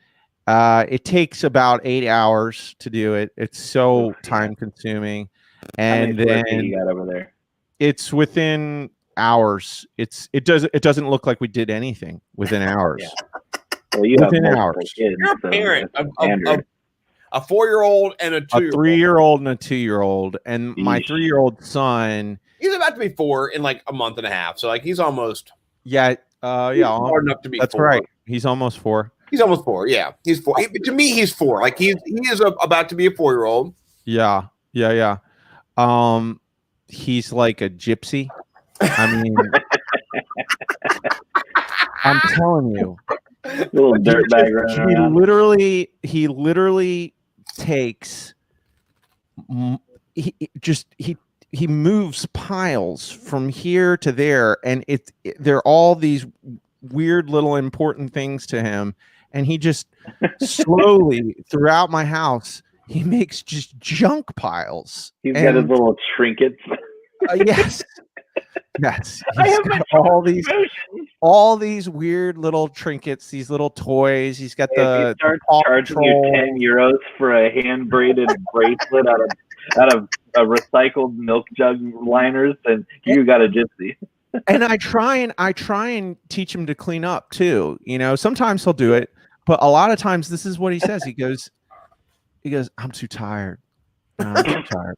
It takes about 8 hours to do it. It's so time consuming, and then you got over there. It's within hours. It doesn't look like we did anything within hours. Well, you within have hours. Kids, you're a parent of a 4-year-old and a 2-year-old. A 3-year-old and a 2-year-old, and my 3-year-old son. He's about to be 4 in like a month and a half. So like he's almost he's hard enough to be. That's 4. right. He's almost 4. He's almost 4. Yeah, he's 4. To me, he's 4. Like he is about to be a 4-year-old. Yeah. He's like a gypsy. I mean, I'm telling you, little dirtbag. He literally takes. He moves piles from here to there, and they're all these weird little important things to him. And he just slowly throughout my house, he makes just junk piles. He's got his little trinkets. Yes. He's got all these weird little trinkets, these little toys. He's got the charging you €10 for a hand braided bracelet out of a recycled milk jug liners, and you got a gypsy. And I try and teach him to clean up too. Sometimes he'll do it, but a lot of times this is what he says. He goes, I'm too tired. I'm too tired.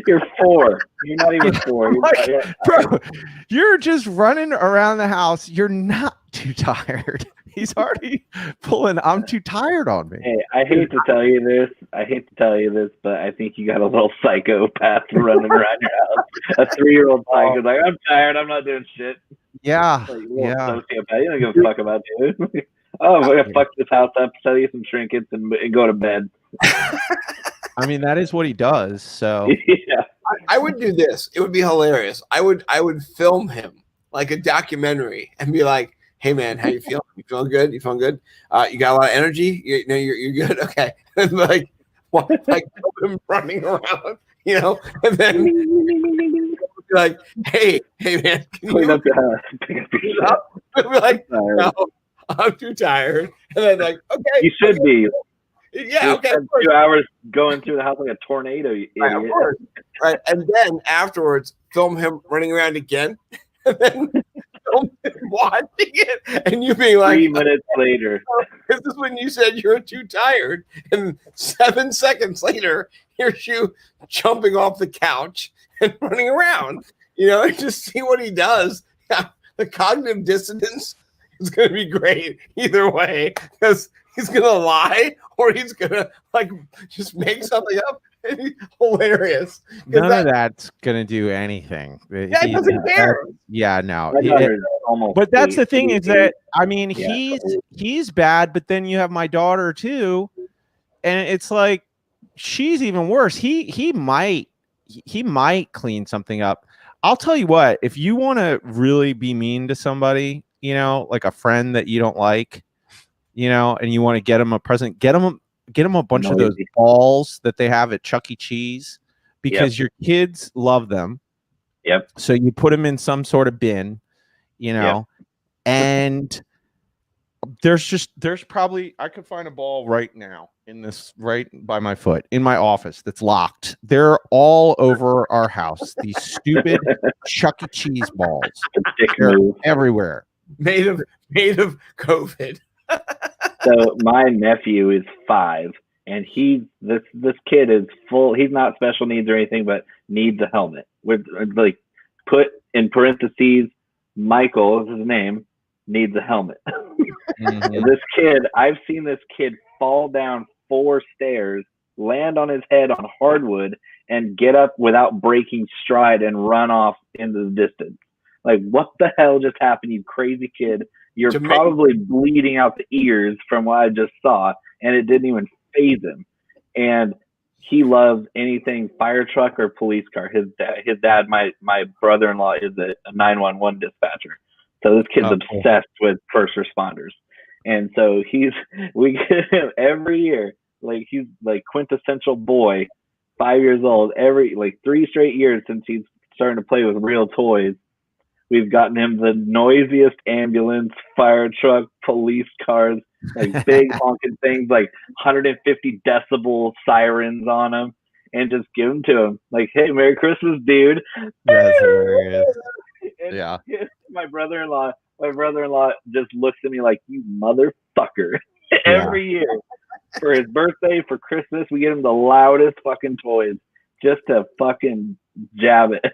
You're 4. You're not even 4. Bro, you're just running around the house. You're not too tired. He's already pulling I'm too tired on me. Hey, I hate to tell you this, but I think you got a little psychopath running around your house. A 3-year-old psycho's like, I'm tired. I'm not doing shit. Yeah. Like, sociopath. You don't give a fuck about you. Oh, we're gonna fuck this house up, sell you some trinkets, and go to bed. I mean, that is what he does. So yeah, I would do this. It would be hilarious. I would film him like a documentary and be like, "Hey man, how you feeling? You feeling good? You feeling good? You got a lot of energy? You're good. Okay." And like him running around, and then like, "Hey man, can clean you up the house? I'd be like, "No, I'm too tired." And then like, "Okay, you should be." Yeah, okay. Spent 2 hours going through the house like a tornado, you Right, of idiot. course. Right. And then afterwards, film him running around again. And then film him watching it. And you being like, 3 minutes later. this is when you said you're too tired. And 7 seconds later, here's you jumping off the couch and running around. And just see what he does. Yeah, the cognitive dissonance is going to be great either way, because he's going to lie or he's going to just make something up. Hilarious. None of that's gonna do anything. Yeah, he doesn't care. Yeah, no. My daughter's almost But that's the 8, thing is that Yeah. he's bad, but then you have my daughter too, and it's like she's even worse. He might clean something up. I'll tell you what, if you want to really be mean to somebody, like a friend that you don't like, and you want to get them a present, get them a bunch of those balls that they have at Chuck E. Cheese, because your kids love them. Yep. So you put them in some sort of bin, and there's probably, I could find a ball right now right by my foot in my office that's locked. They're all over our house. These stupid Chuck E. Cheese balls. They're everywhere. Made of COVID. So my nephew is 5, and this kid is full. He's not special needs or anything, but needs a helmet. With put in parentheses, Michael is his name, needs a helmet. Mm-hmm. This kid, I've seen this kid fall down 4 stairs, land on his head on hardwood, and get up without breaking stride and run off into the distance. Like, what the hell just happened, you crazy kid? You're probably bleeding out the ears from what I just saw, and it didn't even faze him. And he loves anything fire truck or police car. His dad, my brother-in-law, is a 911 dispatcher. So this kid's obsessed with first responders. And so we get him every year. Like, he's like quintessential boy, 5 years old. 3 straight years since he's starting to play with real toys. We've gotten him the noisiest ambulance, fire truck, police cars, like big honking things, like 150 decibel sirens on them, and just give them to him. Like, hey, Merry Christmas, dude. That's hilarious. Yeah. My brother-in-law just looks at me like, you motherfucker. Every year for his birthday, for Christmas, we get him the loudest fucking toys just to fucking jab it.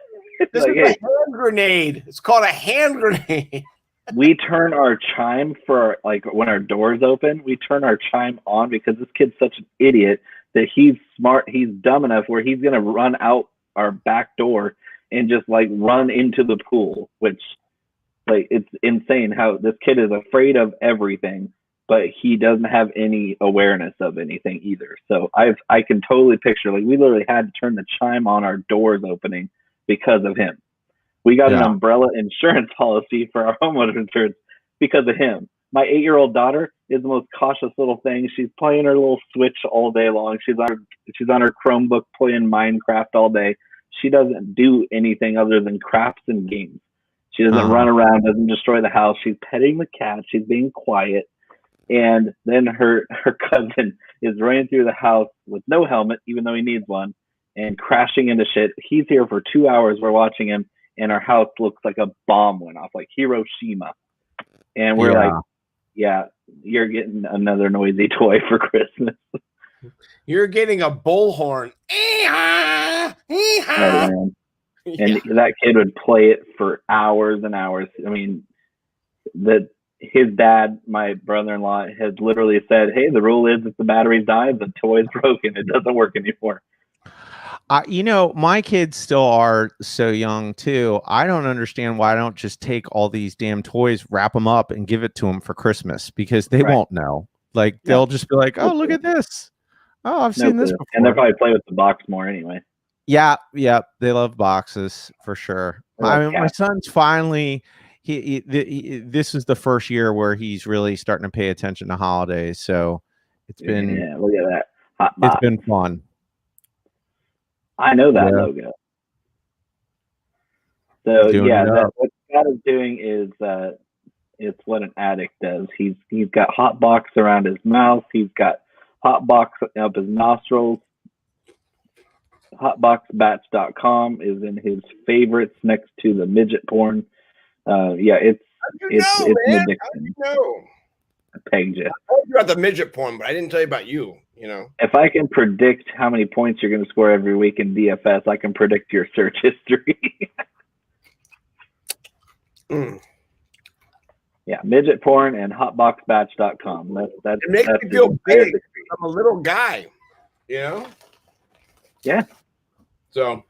This is a hand grenade. It's called a hand grenade. We turn our chime for when our doors open, we turn our chime on because this kid's such an idiot that he's smart. He's dumb enough where he's going to run out our back door and just run into the pool, which it's insane how this kid is afraid of everything, but he doesn't have any awareness of anything either. So I can totally picture, we literally had to turn the chime on our doors opening because of him. We got an umbrella insurance policy for our homeowner insurance because of him. My 8-year-old daughter is the most cautious little thing. She's playing her little Switch all day long. She's on her Chromebook playing Minecraft all day. She doesn't do anything other than crafts and games. She doesn't run around, doesn't destroy the house. She's petting the cat. She's being quiet. And then her cousin is running through the house with no helmet, even though he needs one, and crashing into shit. He's here for 2 hours. We're watching him, and our house looks like a bomb went off, like Hiroshima. And we're like, yeah, you're getting another noisy toy for Christmas. You're getting a bullhorn. Oh, and that kid would play it for hours and hours. I mean, his dad, my brother-in-law, has literally said, hey, the rule is if the battery's died, the toy's broken. It doesn't work anymore. My kids still are so young too. I don't understand why I don't just take all these damn toys, wrap them up, and give it to them for Christmas, because they won't know. They'll just be like, oh, look at this. Oh, I've seen this before. And they'll probably play with the box more anyway. Yeah. They love boxes for sure. My son's finally, this is the first year where he's really starting to pay attention to holidays. So it's been, look at that. Hot box. It's been fun. I know that logo. So what Scott is doing is it's what an addict does. He's got hot box around his mouth. He's got hot box up his nostrils. Hotboxbatch.com is in his favorites next to the midget porn. It's an man? addiction. How do you know? I pegged you. I told you about the midget porn, but I didn't tell you about you. You know, If I can predict how many points you're going to score every week in DFS, I can predict your search history. Yeah, midget porn and hotboxbatch.com. It makes me feel big. I'm a little guy, you know? Yeah. So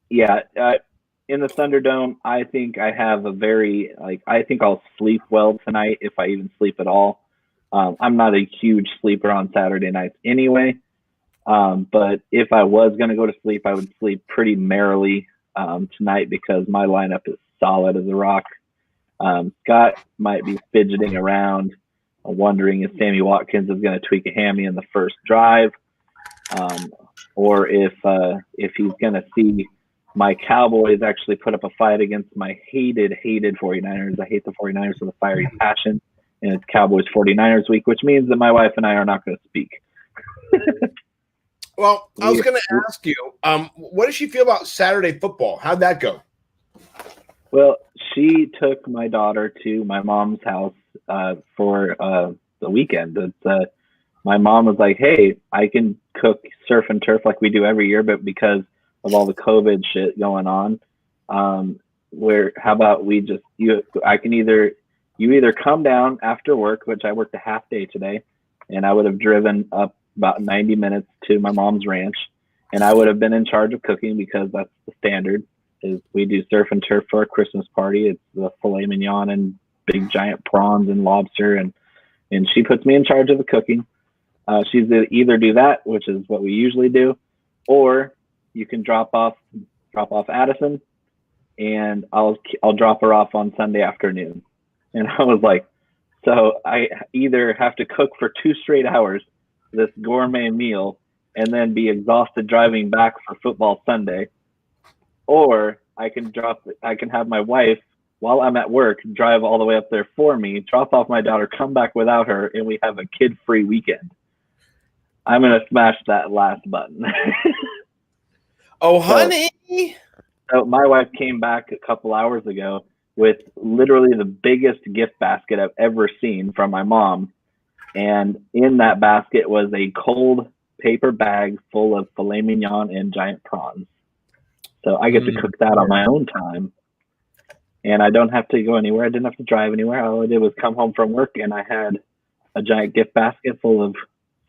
yeah, in the Thunderdome, I think I have I think I'll sleep well tonight if I even sleep at all. I'm not a huge sleeper on Saturday nights anyway. But if I was going to go to sleep, I would sleep pretty merrily tonight because my lineup is solid as a rock. Scott might be fidgeting around, wondering if Sammy Watkins is going to tweak a hammy in the first drive, or if he's going to see my Cowboys actually put up a fight against my hated 49ers. I hate the 49ers with a fiery passion, and it's Cowboys 49ers week, which means that my wife and I are not going to speak. Well, I was going to ask you, what does she feel about Saturday football? How'd that go? Well, she took my daughter to my mom's house for the weekend. My mom was like, "Hey, I can cook surf and turf like we do every year, but because of all the COVID shit going on, how about you either come down after work, which I worked a half day today, and I would have driven up about 90 minutes to my mom's ranch, and I would have been in charge of cooking because that's the standard. Is we do surf and turf for our Christmas party. It's the filet mignon and big giant prawns and lobster, and she puts me in charge of the cooking. She's either do that, which is what we usually do, or you can drop off Addison, and I'll drop her off on Sunday afternoon." And I was like, so I either have to cook for 2 straight hours this gourmet meal and then be exhausted driving back for football Sunday, or I can have my wife, while I'm at work, drive all the way up there for me, drop off my daughter, come back without her, and we have a kid-free weekend. I'm going to smash that last button. Oh, honey. So my wife came back a couple hours ago with literally the biggest gift basket I've ever seen from my mom. And in that basket was a cold paper bag full of filet mignon and giant prawns. So I get to cook that on my own time. And I don't have to go anywhere. I didn't have to drive anywhere. All I did was come home from work, and I had a giant gift basket full of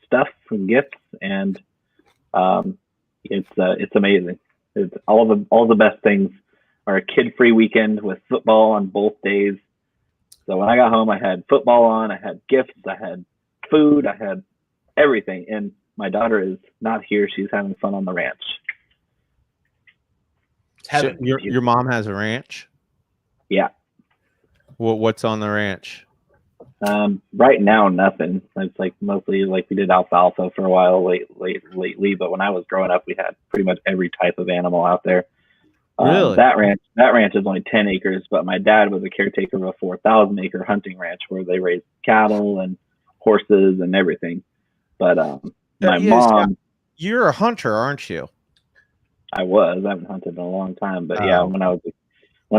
stuff and gifts. And it's amazing. It's all the best things are a kid-free weekend with football on both days. So when I got home, I had football on, I had gifts, I had food, I had everything. And my daughter is not here. She's having fun on the ranch. So your mom has a ranch? Yeah. What's on the ranch? Right now, nothing. It's like mostly like we did alfalfa for a while lately. But when I was growing up, we had pretty much every type of animal out there. Really? That ranch is only 10 acres, but my dad was a caretaker of a 4,000 acre hunting ranch where they raised cattle and horses and everything. But my mom, you're a hunter, aren't you? I haven't hunted in a long time, but yeah, when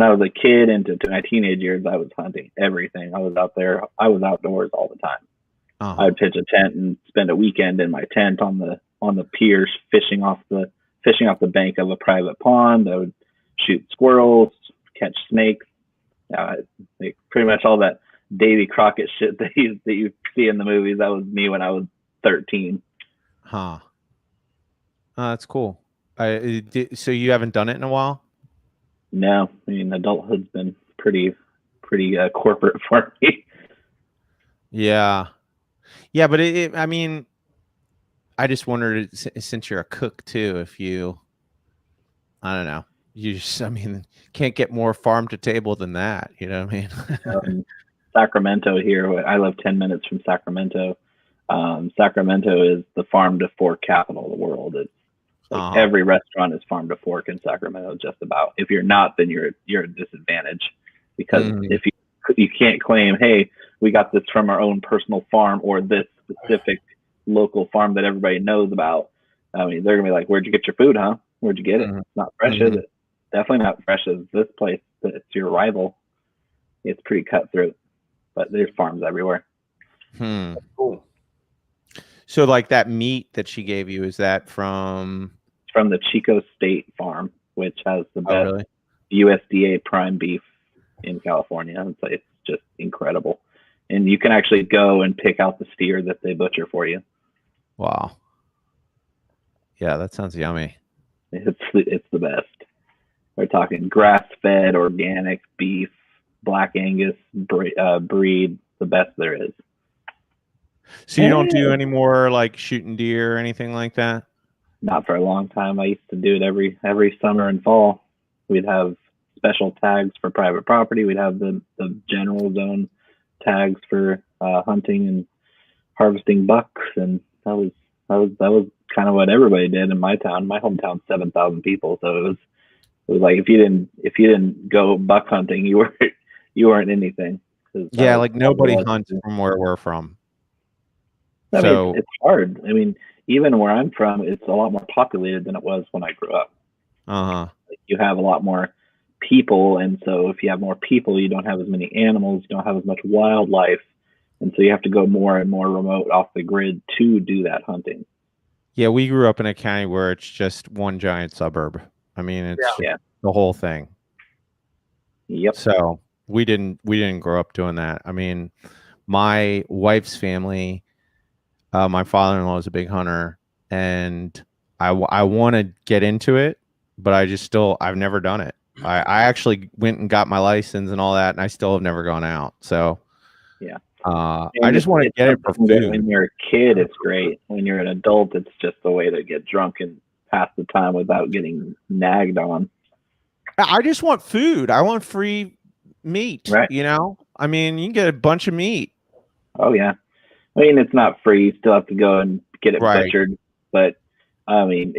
I was a kid into my teenage years, I was hunting everything. I was out there. I was outdoors all the time. I would pitch a tent and spend a weekend in my tent on the piers, fishing off the bank of a private pond. I would shoot squirrels, catch snakes, like pretty much all that Davy Crockett shit that you see in the movies. That was me when I was 13. Huh. Oh, that's cool. So you haven't done it in a while? No, I mean adulthood's been pretty corporate for me. Yeah, but I mean, I just wondered, since you're a cook too, if I don't know, can't get more farm to table than that. You know what I mean? Sacramento here. I live 10 minutes from Sacramento. Sacramento is the farm to fork capital of the world. It's like every restaurant is farm to fork in Sacramento, just about. If you're not, then you're at a disadvantage, because if you can't claim, hey, we got this from our own personal farm or this specific local farm that everybody knows about. I mean, they're gonna be like, "Where'd you get your food, huh? Where'd you get it? It's not fresh, is it? Definitely not fresh as this place. It's your rival. It's pretty cutthroat, but there's farms everywhere." Cool. So like that meat that she gave you, is that from? It's from the Chico State Farm, which has the best really? USDA prime beef in California. It's just incredible. And you can actually go and pick out the steer that they butcher for you. Wow. Yeah, that sounds yummy. It's the best. We're talking grass-fed, organic beef, Black Angus breed, the best there is. So you don't do any more like shooting deer or anything like that? Not for a long time. I used to do it every summer and fall. We'd have special tags for private property. We'd have the general zone tags for hunting and harvesting bucks, and that was kind of what everybody did in my town. My hometown's 7,000 people, so it was like if you didn't go buck hunting, you weren't anything. Yeah, like nobody hunts from where we're from. I mean, it's hard. I mean, even where I'm from, it's a lot more populated than it was when I grew up. Like, you have a lot more people, and so if you have more people, you don't have as many animals, you don't have as much wildlife, and so you have to go more and more remote off the grid to do that hunting. Yeah, we grew up in a county where it's just one giant suburb. I mean, it's the whole thing. Yep. So we didn't grow up doing that. I mean, my wife's family, my father-in-law is a big hunter, and I want to get into it, but I've never done it. I actually went and got my license and all that, and I still have never gone out. So yeah. I just want to get it for food. When you're a kid, it's great. When you're an adult, it's just a way to get drunk and pass the time without getting nagged on. I just want food. I want free meat. Right. You know? I mean, you can get a bunch of meat. Oh, yeah. I mean, it's not free. You still have to go and get it butchered. But, I mean,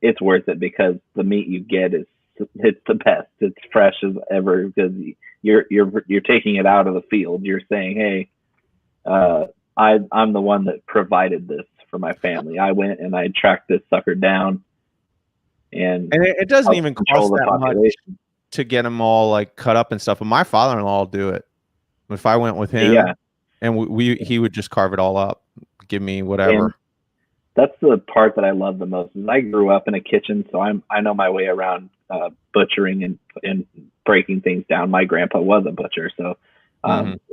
it's worth it because the meat you get it's the best. It's fresh as ever because you're taking it out of the field. You're saying, hey, I'm the one that provided this for my family. I went and I tracked this sucker down, and it doesn't even cost that much to get them all like cut up and stuff. But my father-in-law will do it. If I went with him, and he would just carve it all up, give me whatever. And that's the part that I love the most. Is I grew up in a kitchen, so I know my way around butchering and breaking things down. My grandpa was a butcher, so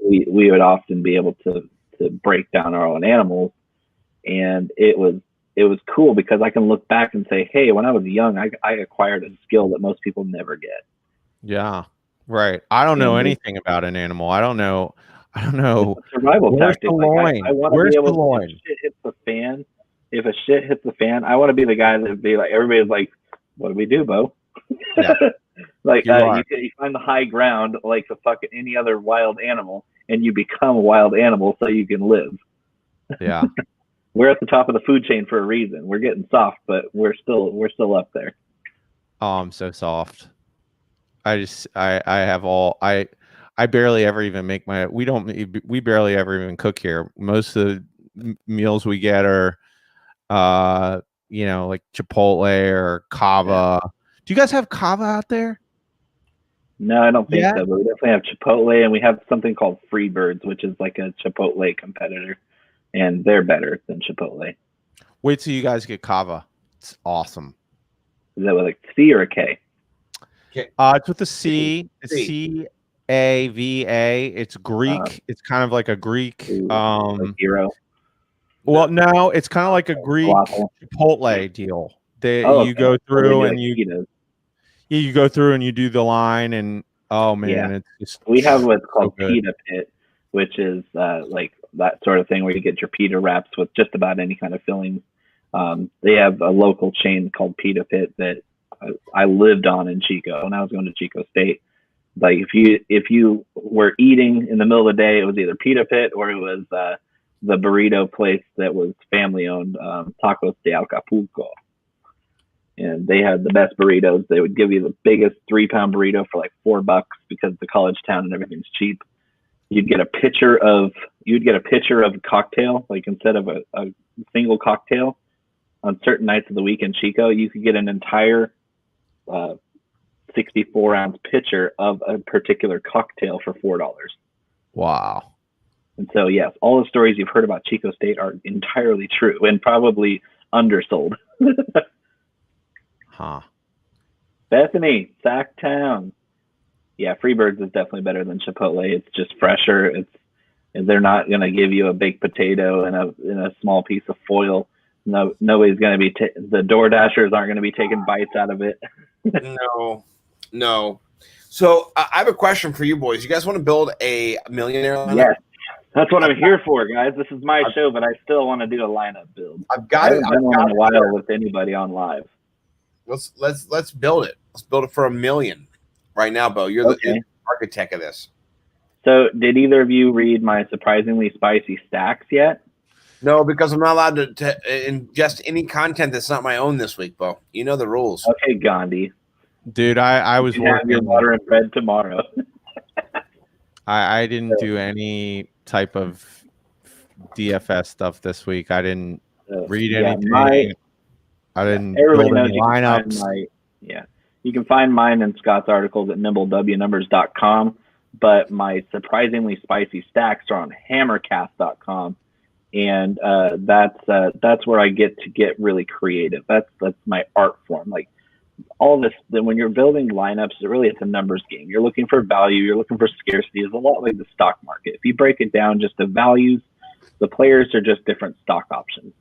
we would often be able to break down our own animals, and it was cool because I can look back and say, hey, when I was young, I acquired a skill that most people never get. Yeah, right. I don't know anything about an animal. I don't know. Survival tactic. The loin? I want to be able to, if shit hits the fan. If a shit hits the fan, I want to be the guy that would be like, everybody's like, what do we do, Bo? Yeah. Like you find the high ground like a fucking any other wild animal, and you become a wild animal so you can live. Yeah. We're at the top of the food chain for a reason. We're getting soft, but we're still up there. Oh, I'm so soft. I barely ever even make we barely ever even cook here. Most of the meals we get are like Chipotle or Cava. Yeah. Do you guys have Cava out there? No, I don't think so, but we definitely have Chipotle, and we have something called Freebirds, which is like a Chipotle competitor, and they're better than Chipotle. Wait till you guys get Cava. It's awesome. Is that with a C or a K? It's with a C. It's C-A-V-A. It's Greek. It's kind of like a Greek hero. Well, no, it's kind of like a Greek Chipotle deal. You go through and you go through and you do the line, and oh man, it's just we have what's called pita pit, which is like that sort of thing where you get your pita wraps with just about any kind of filling. They have a local chain called Pita Pit that I lived on in Chico when I was going to Chico State. Like if you were eating in the middle of the day, it was either Pita Pit or it was the burrito place that was family owned, Tacos de Acapulco. And they had the best burritos. They would give you the biggest 3-pound burrito for like $4 because it's a college town and everything's cheap. you'd get a pitcher of cocktail, like instead of a single cocktail on certain nights of the week in Chico, you could get an entire 64-ounce pitcher of a particular cocktail for $4. Wow. And so, yes, all the stories you've heard about Chico State are entirely true and probably undersold. Huh. Bethany, Sacktown. Yeah, Freebirds is definitely better than Chipotle. It's just fresher. They're not going to give you a baked potato in a small piece of foil. No, nobody's going to be the Door Dashers aren't going to be taking bites out of it. No. So I have a question for you boys. You guys want to build a millionaire lineup? Yes, that's what I'm here for, guys. This is my show, but I still want to do a lineup build. I've got it. I haven't done one in a while with anybody on live. Let's build it. Let's build it for $1 million right now, Bo. You're the architect of this. So, did either of you read my surprisingly spicy stacks yet? No, because I'm not allowed to ingest any content that's not my own this week, Bo. You know the rules. Okay, Gandhi. Dude, I was working. Have your water and bread tomorrow. I didn't do any type of DFS stuff this week. I didn't read anything. I didn't build any lineups. You can find mine and Scott's articles at nimblewnumbers.com, but my surprisingly spicy stacks are on hammercast.com, and that's where I get really creative. That's my art form. Like all this, then when you're building lineups, it's a numbers game. You're looking for value. You're looking for scarcity. It's a lot like the stock market. If you break it down just to values, the players are just different stock options.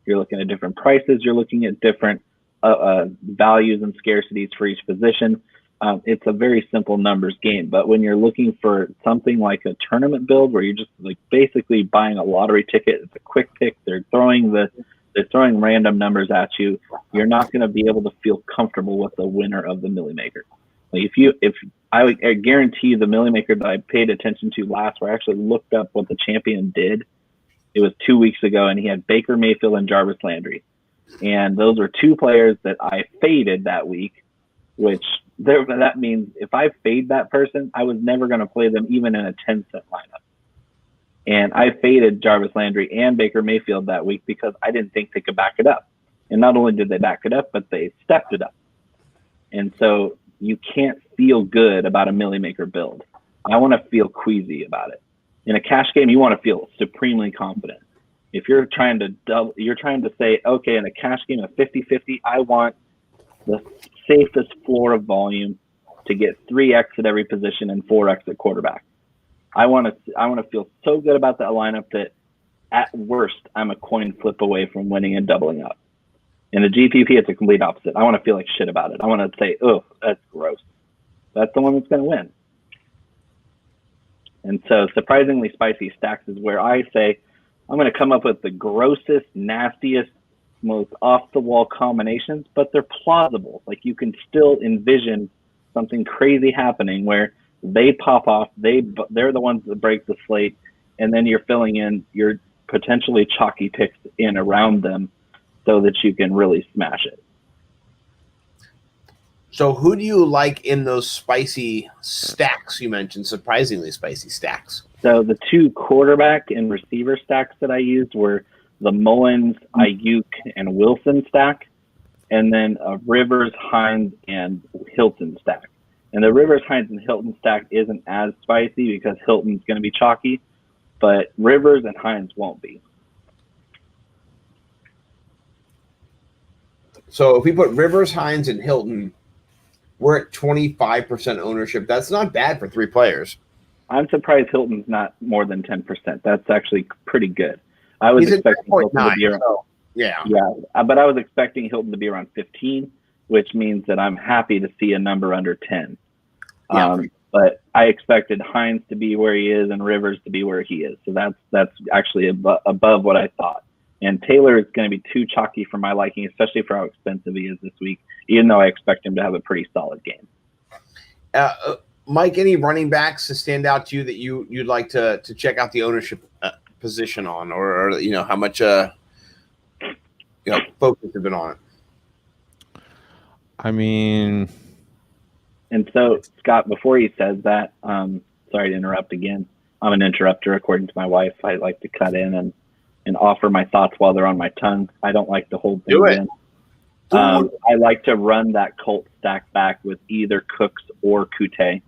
You're looking at different prices. You're looking at different values and scarcities for each position. It's a very simple numbers game. But when you're looking for something like a tournament build where you're just like basically buying a lottery ticket, it's a quick pick. They're throwing random numbers at you. You're not going to be able to feel comfortable with the winner of the Millie Maker. Like I guarantee you the Millie Maker that I paid attention to last, where I actually looked up what the champion did. It was 2 weeks ago, and he had Baker Mayfield and Jarvis Landry. And those were two players that I faded that week, which that means if I fade that person, I was never going to play them even in a 10-cent lineup. And I faded Jarvis Landry and Baker Mayfield that week because I didn't think they could back it up. And not only did they back it up, but they stepped it up. And so you can't feel good about a Millie Maker build. I want to feel queasy about it. In a cash game, you want to feel supremely confident. If you're trying to say, okay, in a cash game of 50-50, I want the safest floor of volume to get 3x at every position and 4x at quarterback. I want to feel so good about that lineup that at worst, I'm a coin flip away from winning and doubling up. In the GPP, it's a complete opposite. I want to feel like shit about it. I want to say, oh, that's gross. That's the one that's going to win. And so surprisingly spicy stacks is where I say, I'm going to come up with the grossest, nastiest, most off-the-wall combinations, but they're plausible. Like you can still envision something crazy happening where they pop off, they're the ones that break the slate, and then you're filling in your potentially chalky picks in around them so that you can really smash it. So who do you like in those spicy stacks you mentioned, surprisingly spicy stacks? So the two quarterback and receiver stacks that I used were the Mullins, Ayuk, and Wilson stack, and then a Rivers, Hines, and Hilton stack. And the Rivers, Hines, and Hilton stack isn't as spicy because Hilton's going to be chalky, but Rivers and Hines won't be. So if we put Rivers, Hines, and Hilton, we're at 25% ownership. That's not bad for three players. I'm surprised Hilton's not more than 10%. That's actually pretty good. I was expecting Hilton to be around, but I was expecting Hilton to be around 15, which means that I'm happy to see a number under 10. But I expected Hines to be where he is and Rivers to be where he is. So that's actually above what I thought. And Taylor is going to be too chalky for my liking, especially for how expensive he is this week, even though I expect him to have a pretty solid game. Mike, any running backs to stand out to you that you'd like to check out the ownership position on, or how much focus have been on it? I mean, and so Scott, before he says that, sorry to interrupt again. I'm an interrupter, according to my wife. I like to cut in and offer my thoughts while they're on my tongue. I don't like to hold things in. I like to run that Colt stack back with either Cooks or Kute.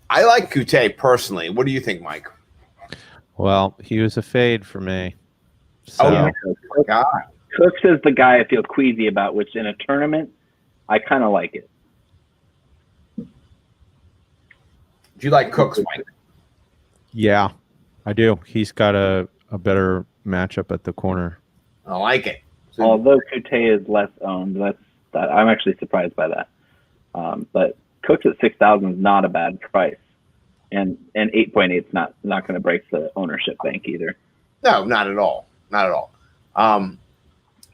I like Kute personally. What do you think, Mike? Well, he was a fade for me. So. Oh, my God. Cooks is the guy I feel queasy about, which in a tournament, I kind of like it. Do you like Cooks, Mike? Yeah, I do. He's got a better matchup at the corner. I like it. So, although Kute is less owned, I'm actually surprised by that. But Cooks at 6,000 is not a bad price, and 8.8 is not going to break the ownership bank either. No, not at all. Not at all.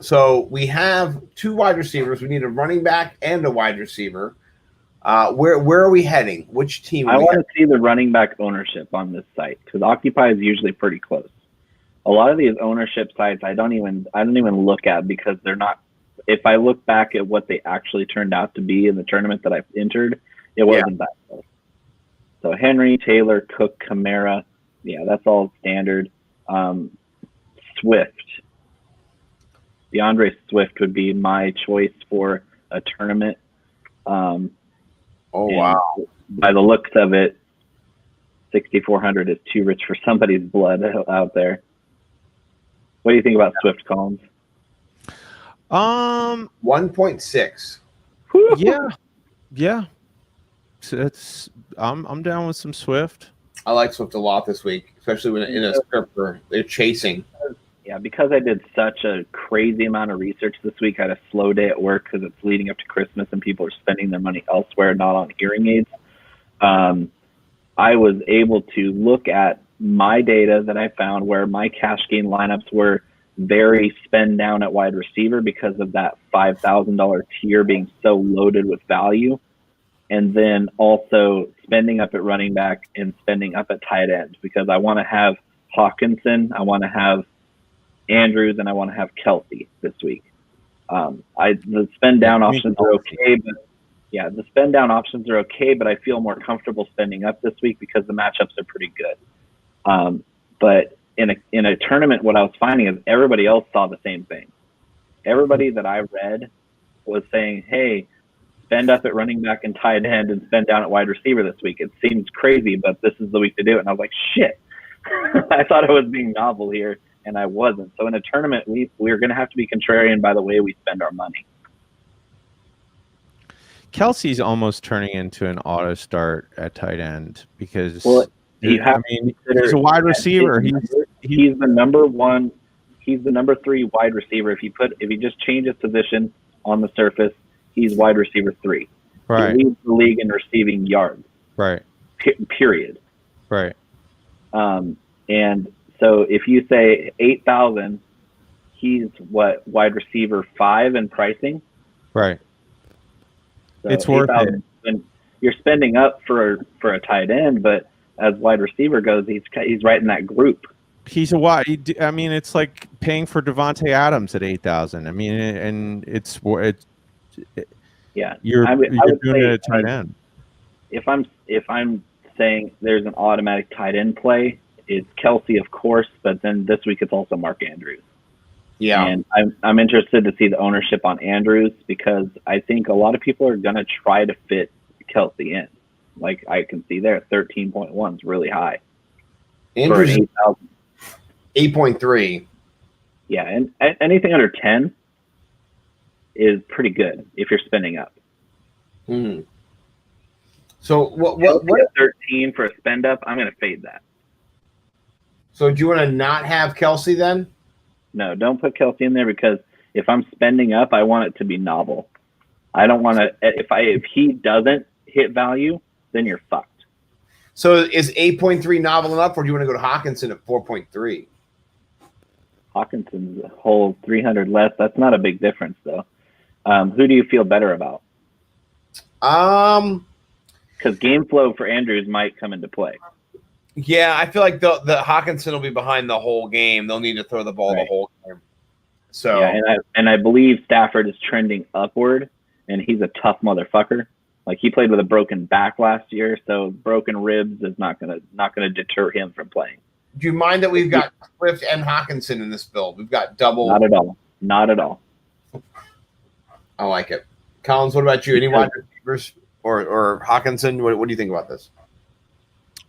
So we have 2 wide receivers. We need a running back and a wide receiver. Where are we heading? Which team? I want to see the running back ownership on this site because Occupy is usually pretty close. A lot of these ownership sites I don't even look at because they're not. If I look back at what they actually turned out to be in the tournament that I've entered, it wasn't that close. So Henry, Taylor, Cook, Kamara, yeah, that's all standard. Swift, DeAndre Swift would be my choice for a tournament. Oh wow! By the looks of it, 6,400 is too rich for somebody's blood out there. What do you think about Swift, Collins? 1.6. Yeah. So I'm down with some Swift. I like Swift a lot this week, especially when in a script where they're chasing. Yeah, because I did such a crazy amount of research this week. I had a slow day at work because it's leading up to Christmas and people are spending their money elsewhere, not on hearing aids. I was able to look at my data that I found where my cash game lineups were very spend down at wide receiver because of that $5,000 tier being so loaded with value. And then also spending up at running back and spending up at tight end because I want to have Hawkinson, I want to have Andrews, and I want to have Kelsey this week. The spend down options are okay, but I feel more comfortable spending up this week because the matchups are pretty good. But in a tournament, what I was finding is everybody else saw the same thing. Everybody that I read was saying, hey, spend up at running back and tight end and spend down at wide receiver this week. It seems crazy, but this is the week to do it. And I was like, shit. I thought I was being novel here, and I wasn't. So in a tournament, we're going to have to be contrarian by the way we spend our money. Kelsey's almost turning into an auto start at tight end because he's a wide receiver. He's the number one. He's the number 3 wide receiver. If he just changes position on the surface, he's wide receiver 3. Right. He leads the league in receiving yards. Right. Period. Right. And so if you say 8,000, he's wide receiver 5 in pricing. Right. So it's worth it. And you're spending up for a tight end, but as wide receiver goes, he's right in that group. He's a wide. I mean, it's like paying for Devontae Adams at 8,000. I mean, and yeah. You're doing it at tight end. If I'm saying there's an automatic tight end play, it's Kelsey, of course, but then this week it's also Mark Andrews. Yeah. And I'm interested to see the ownership on Andrews because I think a lot of people are going to try to fit Kelsey in. Like I can see there, 13.1 is really high. Andrews 8.3. Yeah, and anything under 10 is pretty good if you're spending up. Mm. So what 13 for a spend up, I'm going to fade that. So do you want to not have Kelsey then? No, don't put Kelsey in there because if I'm spending up, I want it to be novel. I don't want to. If he doesn't hit value, then you're fucked. So is 8.3 novel enough, or do you want to go to Hawkinson at 4.3? Hawkinson's a whole 300 less. That's not a big difference, though. Who do you feel better about? Because game flow for Andrews might come into play. Yeah, I feel like the Hawkinson will be behind the whole game. They'll need to throw the ball the whole game. So yeah, and I believe Stafford is trending upward, and he's a tough motherfucker. Like he played with a broken back last year, so broken ribs is not gonna deter him from playing. Do you mind that we've got Swift and Hawkinson in this build? We've got double. Not at all. Not at all. I like it. Collins, what about you? Any wide receivers or Hawkinson? What do you think about this?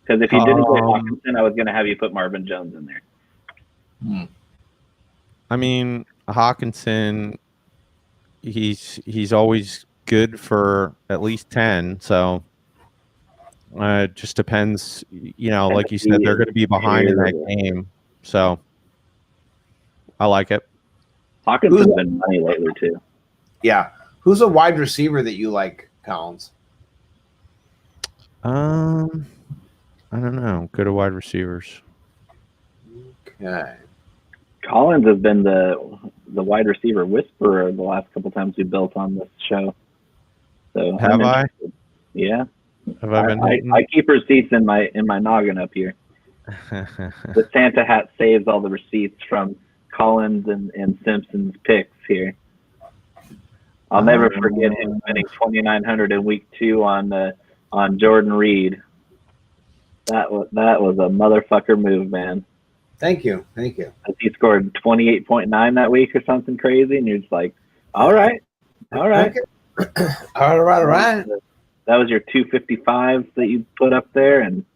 Because if you didn't play Hawkinson, I was going to have you put Marvin Jones in there. I mean, Hawkinson, he's always good for at least 10. So it just depends. You know, like you said, they're going to be behind in that game. So I like it. Hawkinson's been money lately too. Yeah. Who's a wide receiver that you like, Collins? I don't know. Good at wide receivers. Okay. Collins has been the wide receiver whisperer the last couple times we built on this show. So have I? Yeah. Have I been? I keep receipts in my noggin up here. The Santa hat saves all the receipts from Collins and Simpson's picks here. I'll never forget him winning 2,900 in week 2 on Jordan Reed. That was a motherfucker move, man. Thank you. He scored 28.9 that week or something crazy, and you're just like, all right. Okay. all right. That was your 255 that you put up there, and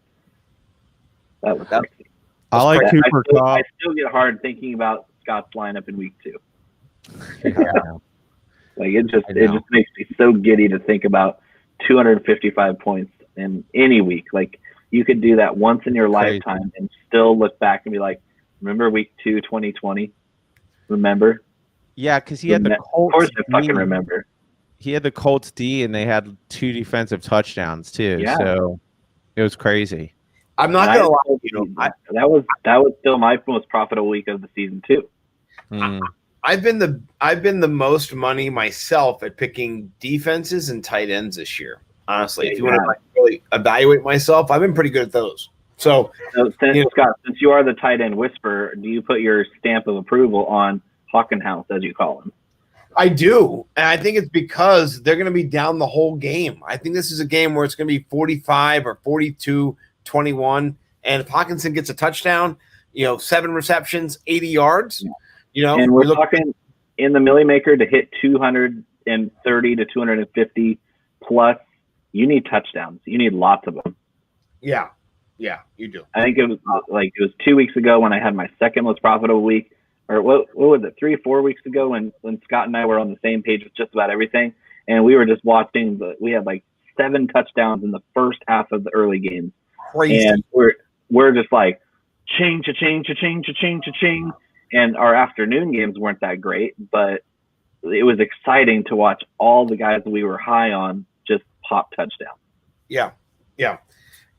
that was sexy. I like Cooper Kupp. I still get hard thinking about Scott's lineup in week 2. Yeah. Like it just makes me so giddy to think about 255 points in any week. Like you could do that once in your lifetime and still look back and be like, remember week 2, 2020? Remember? Yeah, because he had the Colts. Of course I fucking remember. He had the Colts D, and they had 2 defensive touchdowns too. Yeah. So it was crazy. I'm not gonna lie. That was still my most profitable week of the season too. I've been the most money myself at picking defenses and tight ends this year. Honestly, if you want to really evaluate myself, I've been pretty good at those. So Scott, since you are the tight end whisperer, do you put your stamp of approval on Hawkenhouse, as you call him? I do, and I think it's because they're going to be down the whole game. I think this is a game where it's going to be 45 or 42-21, and if Hawkinson gets a touchdown, 7 receptions, 80 yards, and we're talking in the Millie Maker to hit 230 to 250 plus. You need touchdowns. You need lots of them. Yeah, you do. I think it was 2 weeks ago when I had my second most profitable week. Or what was it, 3 or 4 weeks ago when Scott and I were on the same page with just about everything, and we were just watching. We had like 7 touchdowns in the first half of the early games. Crazy. And we're just like ching. And our afternoon games weren't that great, but it was exciting to watch all the guys we were high on just pop touchdowns. Yeah.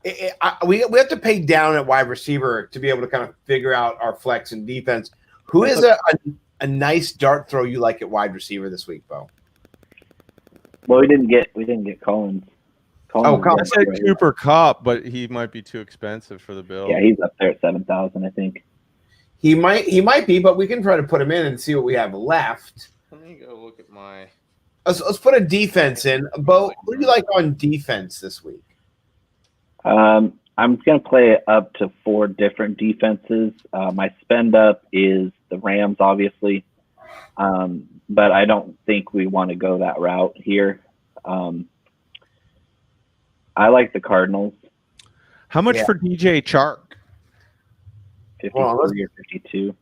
We have to pay down at wide receiver to be able to kind of figure out our flex and defense. Who is a nice dart throw you like at wide receiver this week, Bo? Well, we didn't get Collins. I said Cooper Kupp, but he might be too expensive for the bill. Yeah, he's up there at 7,000, I think. He might be, but we can try to put him in and see what we have left. Let me go look at my. Let's put a defense in. Bo, what do you like on defense this week? I'm going to play up to 4 different defenses. My spend up is the Rams, obviously, but I don't think we want to go that route here. I like the Cardinals. How much for DJ Chark? 53 or 52.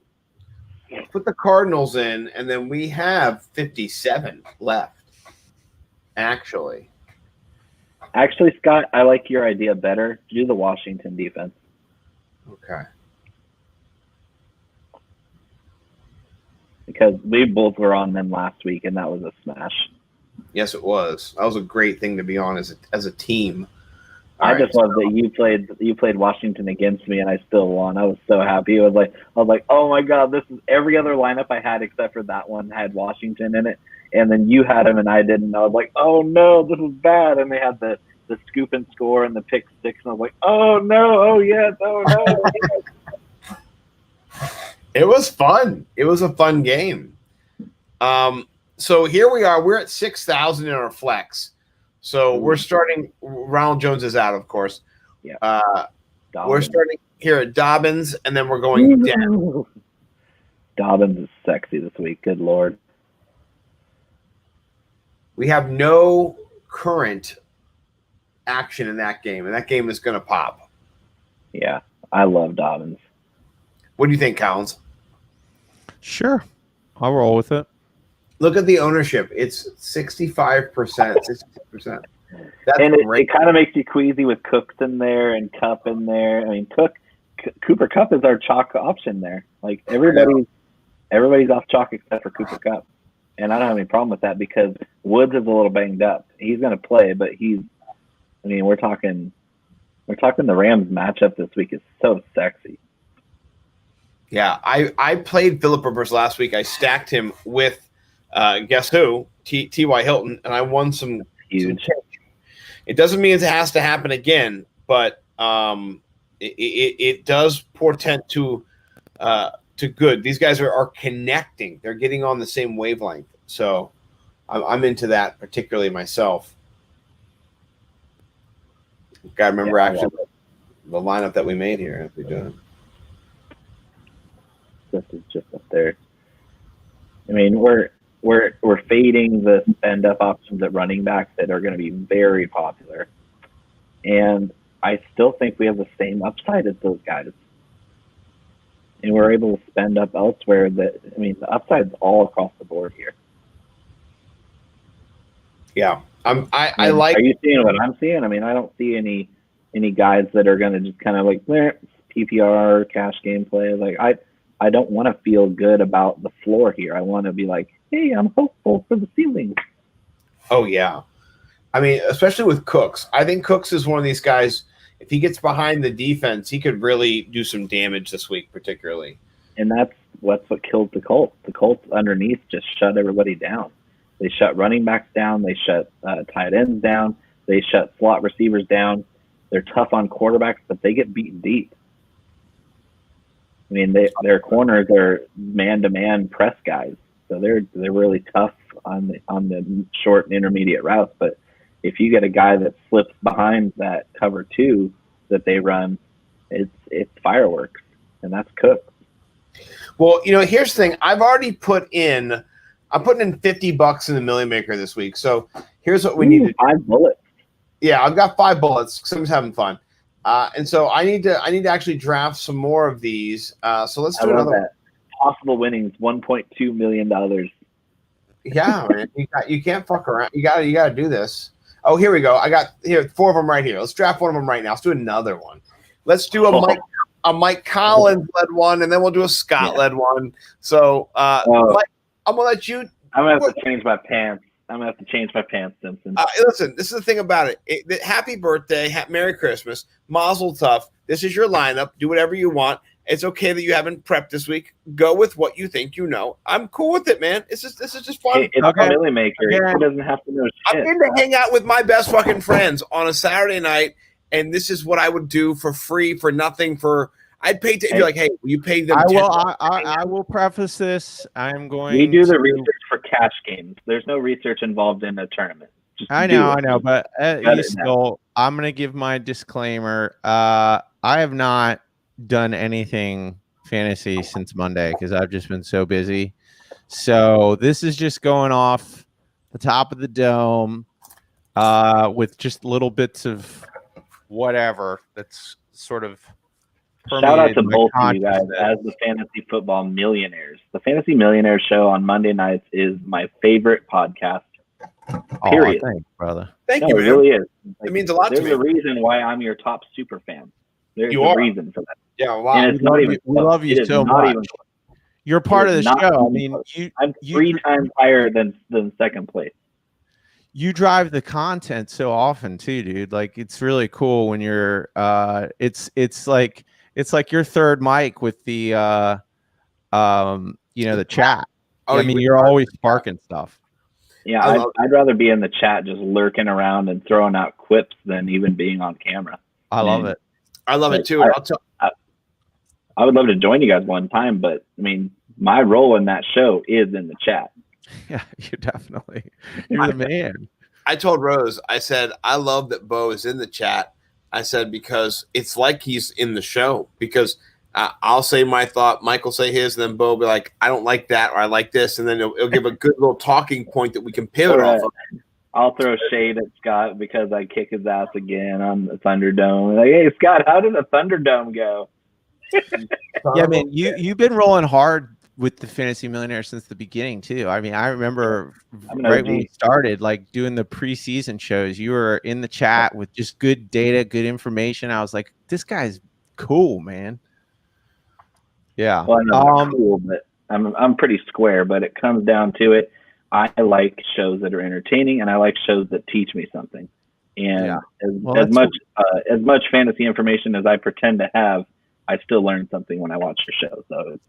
Put the Cardinals in, and then we have 57 left. Actually, Scott, I like your idea better. Do the Washington defense. Okay. Because we both were on them last week, and that was a smash. Yes, it was. That was a great thing to be on as a team. I just love that you played Washington against me, and I still won. I was so happy. I was like, oh my god, this is every other lineup I had except for that one had Washington in it, and then you had him and I didn't. I was like, oh no, this is bad. And they had the scoop and score and the pick 6, and I was like, oh no, oh yes, oh no. It was fun. It was a fun game. So here we are. We're at 6,000 in our flex. So we're starting. Ronald Jones is out, of course. Yeah. We're starting here at Dobbins, and then we're going down. Dobbins is sexy this week. Good Lord. We have no current action in that game, and that game is going to pop. Yeah, I love Dobbins. What do you think, Collins? Sure. I'll roll with it. Look at the ownership. It's 65%, 60%. That's and great. It kind of makes you queasy with Cooks in there and Cup in there. I mean, Cooper Cup is our chalk option there. Like everybody's off chalk except for Cooper Cup. And I don't have any problem with that because Woods is a little banged up. He's going to play, but we're talking the Rams matchup this week is so sexy. Yeah, I played Philip Rivers last week. I stacked him with guess who? T.Y. Hilton, and I won some huge. It doesn't mean it has to happen again, but it does portend to good. These guys are connecting. They're getting on the same wavelength. So I'm into that particularly myself. Got to remember actually the lineup that we made here as we do it. This is just up there. I mean, we're fading the spend up options at running back that are going to be very popular, and I still think we have the same upside as those guys, and we're able to spend up elsewhere. The upside's all across the board here. Yeah, I like. Are you seeing what I'm seeing? I mean, I don't see any guys that are going to just kind of like PPR cash game play. Like I don't want to feel good about the floor here. I want to be like, hey, I'm hopeful for the ceiling. Oh, yeah. I mean, especially with Cooks. I think Cooks is one of these guys, if he gets behind the defense, he could really do some damage this week, particularly. And that's what killed the Colts. The Colts underneath just shut everybody down. They shut running backs down. They shut tight ends down. They shut slot receivers down. They're tough on quarterbacks, but they get beaten deep. I mean, their corners are man-to-man press guys, so they're really tough on the short and intermediate routes. But if you get a guy that slips behind that cover two that they run, it's fireworks, and that's Cook. Well, here's the thing. I'm putting in $50 in the Million Maker this week. So here's what we need to do. 5 bullets. Yeah, I've got 5 bullets because I'm having fun. And so I need to actually draft some more of these. So let's do another one. Possible winnings, $1.2 million. Yeah, man, you can't fuck around. You got to do this. Oh, here we go. I got 4 of them right here. Let's draft one of them right now. Let's do another one. Let's do a Mike Collins led one, and then we'll do a Scott led one. So, Mike, I'm gonna let you. I'm gonna have to change my pants. Simpson. Listen, this is the thing about it. Happy birthday, Merry Christmas, Mazel Tov. This is your lineup. Do whatever you want. It's okay that you haven't prepped this week. Go with what you think you know. I'm cool with it, man. This is just fun. It's a Millie Maker. He doesn't have to know shit. I'm in to hang out with my best fucking friends on a Saturday night, and this is what I would do for free, for nothing. I'd pay to be like, hey, will you pay them? I will preface this. I'm going. We do the research for cash games. There's no research involved in a tournament. I know, but at least still, I'm going to give my disclaimer. I have not done anything fantasy since Monday because I've just been so busy. So this is just going off the top of the dome with just little bits of whatever that's sort of. Shout out to both of you guys as the fantasy football millionaires. The Fantasy Millionaires show on Monday nights is my favorite podcast. Period. Oh, thanks, brother. Thank you. It really is. It means a lot to me. There's a reason why I'm your top super fan. There's a reason for that. Yeah, wow. And it's not even. We love you so much. You're part of the show. I mean, I'm 3 times higher than second place. You drive the content so often too, dude. Like it's really cool when you're. It's like your third mic with the the chat. Oh, I mean, you're always sparking stuff. Yeah, I'd rather be in the chat just lurking around and throwing out quips than even being on camera. I love it. I love it too. I would love to join you guys one time, but I mean, my role in that show is in the chat. Yeah, you're the man. I told Rose, I said, I love that Bo is in the chat. I said, because it's like he's in the show, because I'll say my thought, Mike will say his, and then Bo will be like, I don't like that, or I like this. And then it'll give a good little talking point that we can pivot off of. I'll throw shade at Scott because I kick his ass again on the Thunderdome. Like, hey, Scott, how did the Thunderdome go? Yeah, man, you've been rolling hard with the Fantasy Millionaire since the beginning too. I mean, I remember right when we started, like doing the preseason shows, you were in the chat with just good data, good information. I was like, this guy's cool, man. Yeah. Well, I'm cool, but I'm pretty square. But it comes down to it. I like shows that are entertaining, and I like shows that teach me something. And as much fantasy information as I pretend to have, I still learn something when I watch the show. So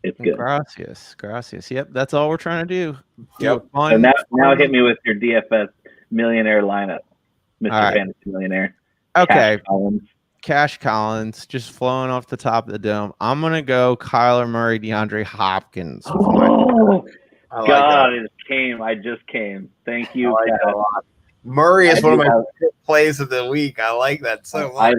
it's good. Gracias. Yep, that's all we're trying to do. Yep. So now hit me with your DFS millionaire lineup, Mr. Fantasy Millionaire. Okay. Cash Collins, just flowing off the top of the dome. I'm gonna go Kyler Murray, DeAndre Hopkins. Oh, God, it came. I just came. Thank you. I like that a lot. Murray is one of my plays of the week. I like that so much.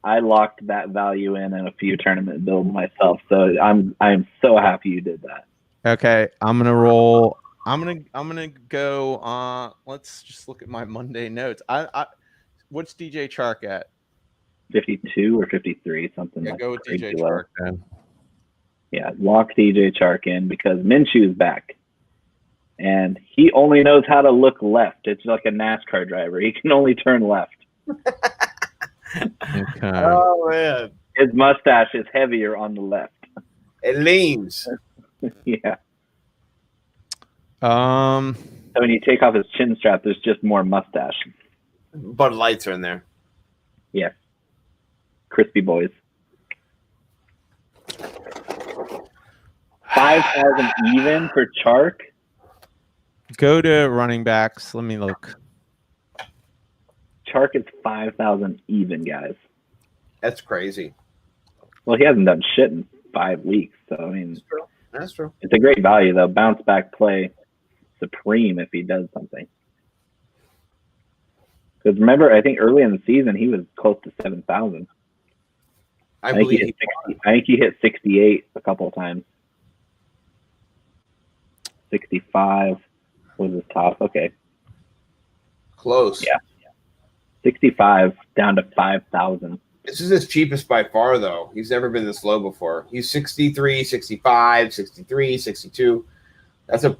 I locked that value in a few tournament builds myself, so I'm so happy you did that. Okay, I'm gonna roll. I'm gonna go. Let's just look at my Monday notes. What's DJ Chark at? 52 or 53, something. Yeah, go with DJ Chark then. Yeah, lock DJ Chark in because Minshew's back. And he only knows how to look left. It's like a NASCAR driver. He can only turn left. Okay. Oh, man. His mustache is heavier on the left. It leans. Yeah. So when you take off his chin strap, there's just more mustache. Bud Lights are in there. Yeah. Crispy boys. 5,000 even for Chark. Go to running backs. Let me look. Chark is 5,000 even, guys. That's crazy. Well, he hasn't done shit in 5 weeks, so I mean, that's true. It's a great value though. Bounce back play, supreme if he does something. Because remember, I think early in the season he was close to 7,000. I think he hit 68 a couple of times. 65 was his top. Okay. Close. Yeah. 65 down to 5,000. This is his cheapest by far, though. He's never been this low before. He's 63, 65, 63, 62. That's a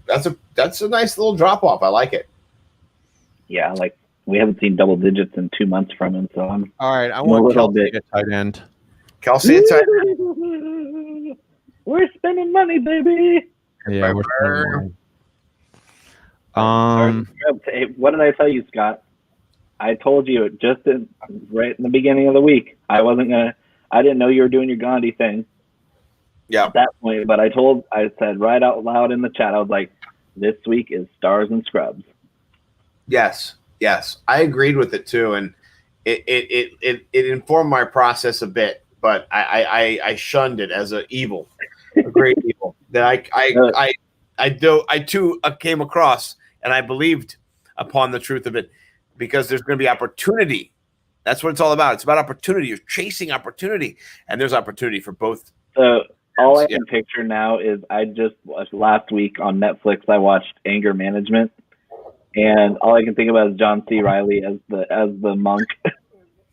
nice little drop off. I like it. Yeah, like we haven't seen double digits in 2 months from him, so I'm all right. I want Kelsey at tight end. Kelsey at tight end. We're spending money, baby. Yeah, we're spending money. Hey, what did I tell you, Scott? I told you right in the beginning of the week. I didn't know you were doing your Gandhi thing. Yeah. At that point, but I said right out loud in the chat, I was like, this week is stars and scrubs. Yes. I agreed with it too. And it informed my process a bit, but I shunned it as a great evil that I too came across, and I believed upon the truth of it. Because there's going to be opportunity. That's what it's all about. It's about opportunity. You're chasing opportunity, and there's opportunity for both. So all I can picture now is last week on Netflix, I watched Anger Management, and all I can think about is John C. Reilly as the monk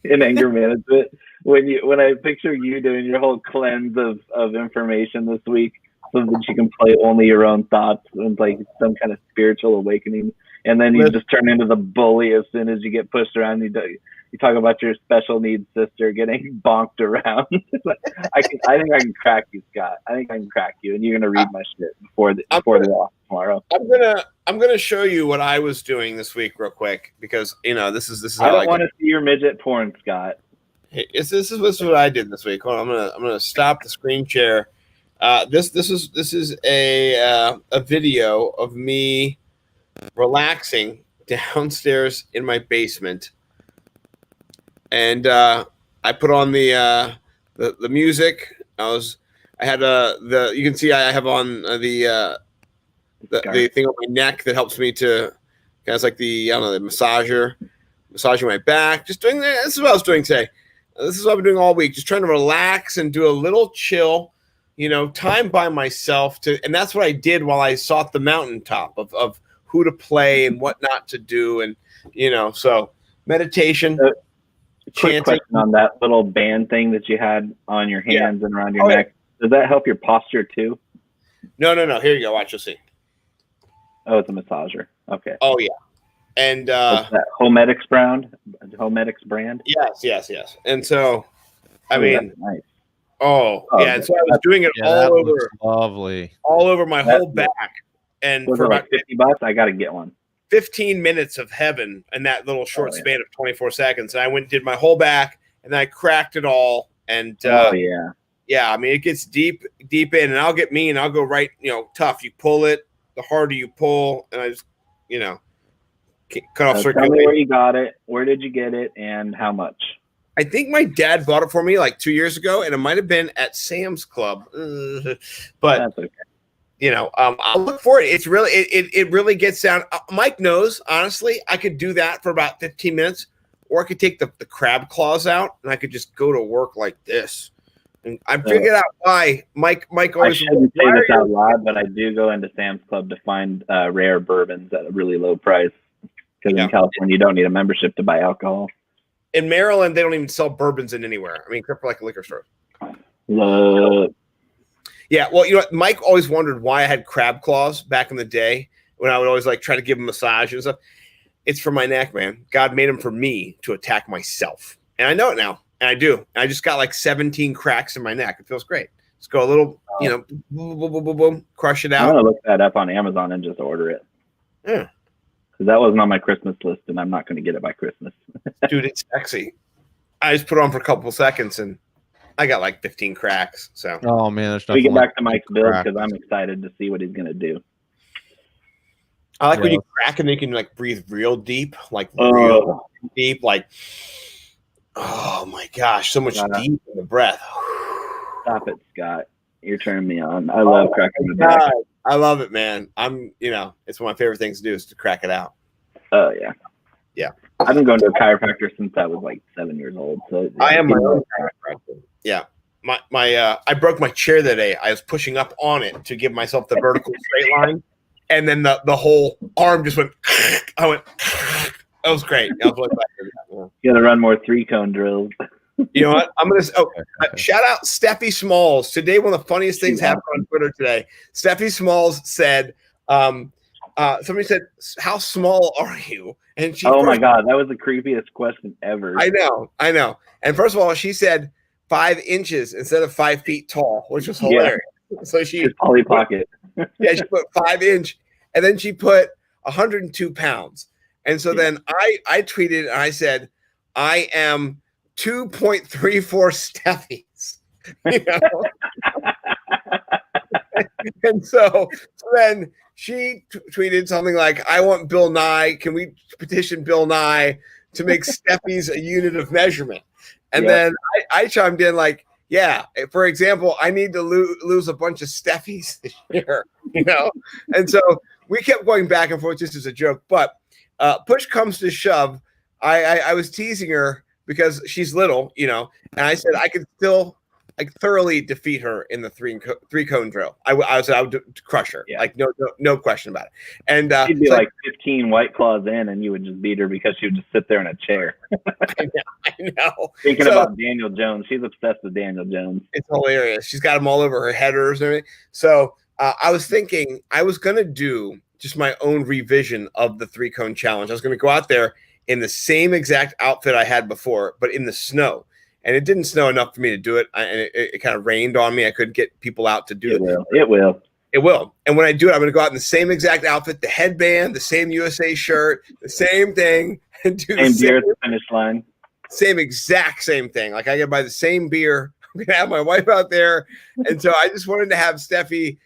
in Anger Management. When I picture you doing your whole cleanse of information this week, so that you can play only your own thoughts and like some kind of spiritual awakening. And then you just turn into the bully as soon as you get pushed around. You talk about your special needs sister getting bonked around. I think I can crack you, Scott. I think I can crack you, and you're gonna read my shit before the off tomorrow. I'm gonna show you what I was doing this week real quick because this is. I don't want to see your midget porn, Scott. Hey, this is what I did this week. Hold on, I'm gonna stop the screen share. This is a video of me relaxing downstairs in my basement, and I put on the music. You can see I have on the thing on my neck that helps me to It's like the, I don't know, the massager, massaging my back, just doing that. This is what I was doing today. This is what I've been doing all week, just trying to relax and do a little chill, time by myself and that's what I did while I sought the mountaintop of who to play and what not to do. And, so meditation, quick question on that little band thing that you had on your hands and around your neck. Does that help your posture too? No. Here you go. Watch, you'll see. Oh, it's a massager. Okay. Oh yeah. And what's that, Homedics brand? Yes. And so, that's nice. Oh yeah. And so I was doing it all over. Lovely. All over my whole back. And for about $50, I got to get one. 15 minutes of heaven in that little short span of 24 seconds. And I went and did my whole back, and then I cracked it all. And yeah, I mean, it gets deep in, and I'll get mean. I'll go right, tough. You pull it, the harder you pull, and I just, cut off circulation. Tell me where you got it. Where did you get it, and how much? I think my dad bought it for me like 2 years ago, and it might have been at Sam's Club. But that's okay. I'll look for it. It's really, it really gets down. Mike knows, honestly, I could do that for about 15 minutes, or I could take the crab claws out and I could just go to work like this. And I figured out why Mike always. I shouldn't say this out loud, but I do go into Sam's Club to find rare bourbons at a really low price. Because in California, you don't need a membership to buy alcohol. In Maryland, they don't even sell bourbons in anywhere. I mean, except for like a liquor store. Yeah, well, Mike always wondered why I had crab claws back in the day when I would always try to give him a massage and stuff. It's for my neck, man. God made them for me to attack myself. And I know it now. And I do. I just got 17 cracks in my neck. It feels great. Just go a little, boom, boom, boom, boom, boom, crush it out. I'm going to look that up on Amazon and just order it. Yeah. Because that wasn't on my Christmas list, and I'm not going to get it by Christmas. Dude, it's sexy. I just put it on for a couple of seconds, and I got 15 cracks. So. Oh man, there's nothing. We get back to Mike's build because I'm excited to see what he's gonna do. I like when you crack and you can breathe real deep, real deep, oh my gosh, so much deep in the breath. Stop it, Scott. You're turning me on. I love cracking the back. I love it, man. It's one of my favorite things to do is to crack it out. Oh yeah. Yeah. I've been going to a chiropractor since I was 7 years old. So I am my own chiropractor. Yeah. I broke my chair that day. I was pushing up on it to give myself the vertical straight line. And then the whole arm just went, I went, that was great. I was really glad to do that. You got to run more 3-cone drills. You know what? I'm going to shout out Steffi Smalls. Today, one of the funniest things happened on Twitter today. Steffi Smalls said, somebody said, how small are you? And she my God, that was the creepiest question ever. I know. And first of all, she said 5 inches instead of 5 feet tall, which was hilarious. Yeah. So she Polly Pocket. Yeah, she put 5 inch, and then she put 102 pounds. And so then I tweeted and I said, I am 2.34 Steffies. And so then she tweeted something like, I want Bill Nye. Can we petition Bill Nye to make Steffies a unit of measurement? And then I chimed in yeah, for example, I need to lose a bunch of Steffies this year, And so we kept going back and forth just as a joke. But push comes to shove, I was teasing her because she's little, and I said I could still thoroughly defeat her in the three cone drill. I would crush her, no question about it. And she'd be 15 White Claws in, and you would just beat her because she would just sit there in a chair. I know. Thinking about Daniel Jones, she's obsessed with Daniel Jones. It's hilarious. She's got them all over her headers and everything. So I was thinking I was gonna do just my own revision of the 3-cone challenge. I was gonna go out there in the same exact outfit I had before, but in the snow. And it didn't snow enough for me to do it. And it kind of rained on me. I couldn't get people out to do it. It will. And when I do it, I'm going to go out in the same exact outfit, the headband, the same USA shirt, the same thing. And do the same beer at the finish line. Same thing. I got to buy the same beer. I'm going to have my wife out there. And so I just wanted to have Steffi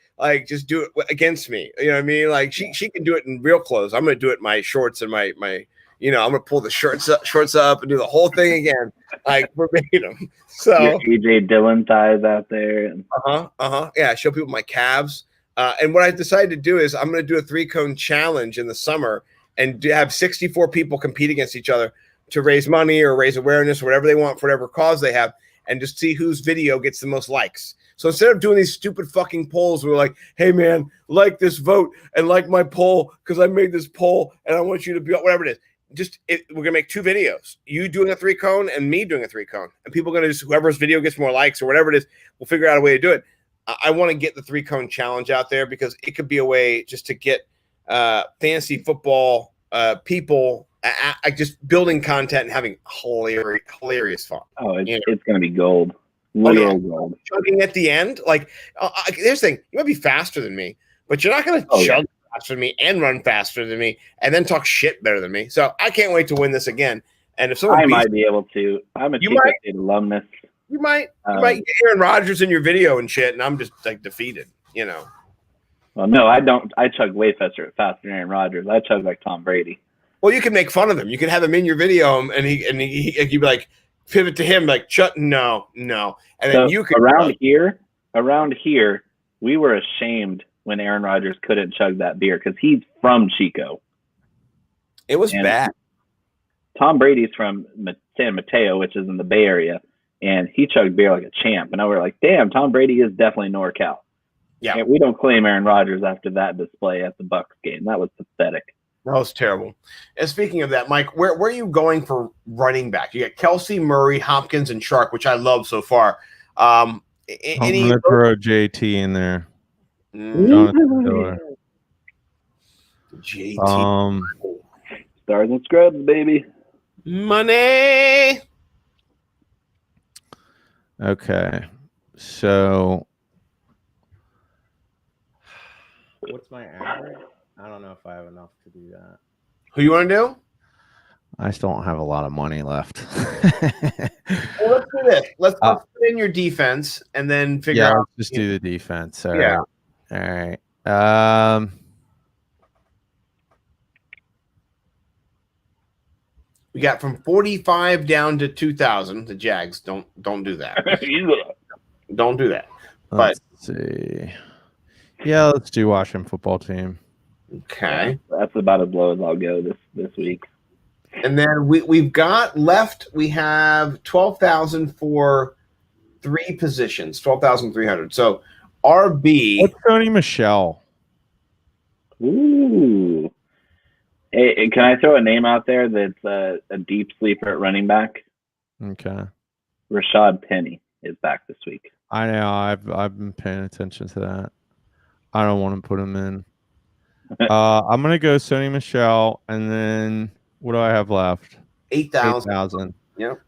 just do it against me. You know what I mean? She can do it in real clothes. I'm going to do it in my shorts and my I'm going to pull the shorts up and do the whole thing again, verbatim. So AJ Dillon ties out there. Yeah, show people my calves. And what I decided to do is I'm going to do a 3-cone challenge in the summer and to have 64 people compete against each other to raise money or raise awareness or whatever they want for whatever cause they have, and just see whose video gets the most likes. So instead of doing these stupid fucking polls, we're like, hey man, like this vote and like my poll because I made this poll and I want you to be whatever it is. We're gonna make 2 videos, you doing a 3-cone and me doing a 3-cone, and people are gonna just, whoever's video gets more likes or whatever it is, we'll figure out a way to do it. I want to get the 3-cone challenge out there because it could be a way just to get fantasy football people just building content and having hilarious fun. Oh, it's going to be gold. Literal gold. Chugging at the end. Like, here's the thing. You might be faster than me, but you're not going to chug faster than me and run faster than me and then talk shit better than me. So I can't wait to win this again. And if someone I might be able to. I'm a Chico State alumnus. You might get Aaron Rodgers in your video and shit, and I'm just like defeated, you know. Well, no, I don't. I chug way faster than Aaron Rodgers. I chug like Tom Brady. Well, you can make fun of him. You can have him in your video, and you'd be like, pivot to him, like, no, and then so you could around here, we were ashamed when Aaron Rodgers couldn't chug that beer because he's from Chico. It was bad. Tom Brady's from San Mateo, which is in the Bay Area, and he chugged beer like a champ. And I was like, damn, Tom Brady is definitely NorCal. Yeah, and we don't claim Aaron Rodgers after that display at the Bucs game. That was pathetic. That was terrible. And speaking of that, Mike, where are you going for running back? You got Kelsey, Murray, Hopkins, and Shark, which I love so far. I'm going to throw JT in there. JT. Stars and scrubs, baby. Money. Okay. So what's my average? I don't know if I have enough to do that. Who you want to do? I still don't have a lot of money left. Well, let's do this. Let's put in your defense and then figure out. Let's just do the defense. All right. All right. We got from 45 down to 2,000. The Jags don't do that. Don't do that. Let's see. Yeah, let's do Washington football team. Okay, that's about as low as I'll go this week. And then we've got left. We have 12,000 for 3 positions. 12,300. So RB. What's Sony Michel? Ooh. Hey, can I throw a name out there that's a deep sleeper at running back? Okay. Rashad Penny is back this week. I know. I've been paying attention to that. I don't want to put him in. I'm gonna go Sony Michel, and then what do I have left? 8,000. Yep.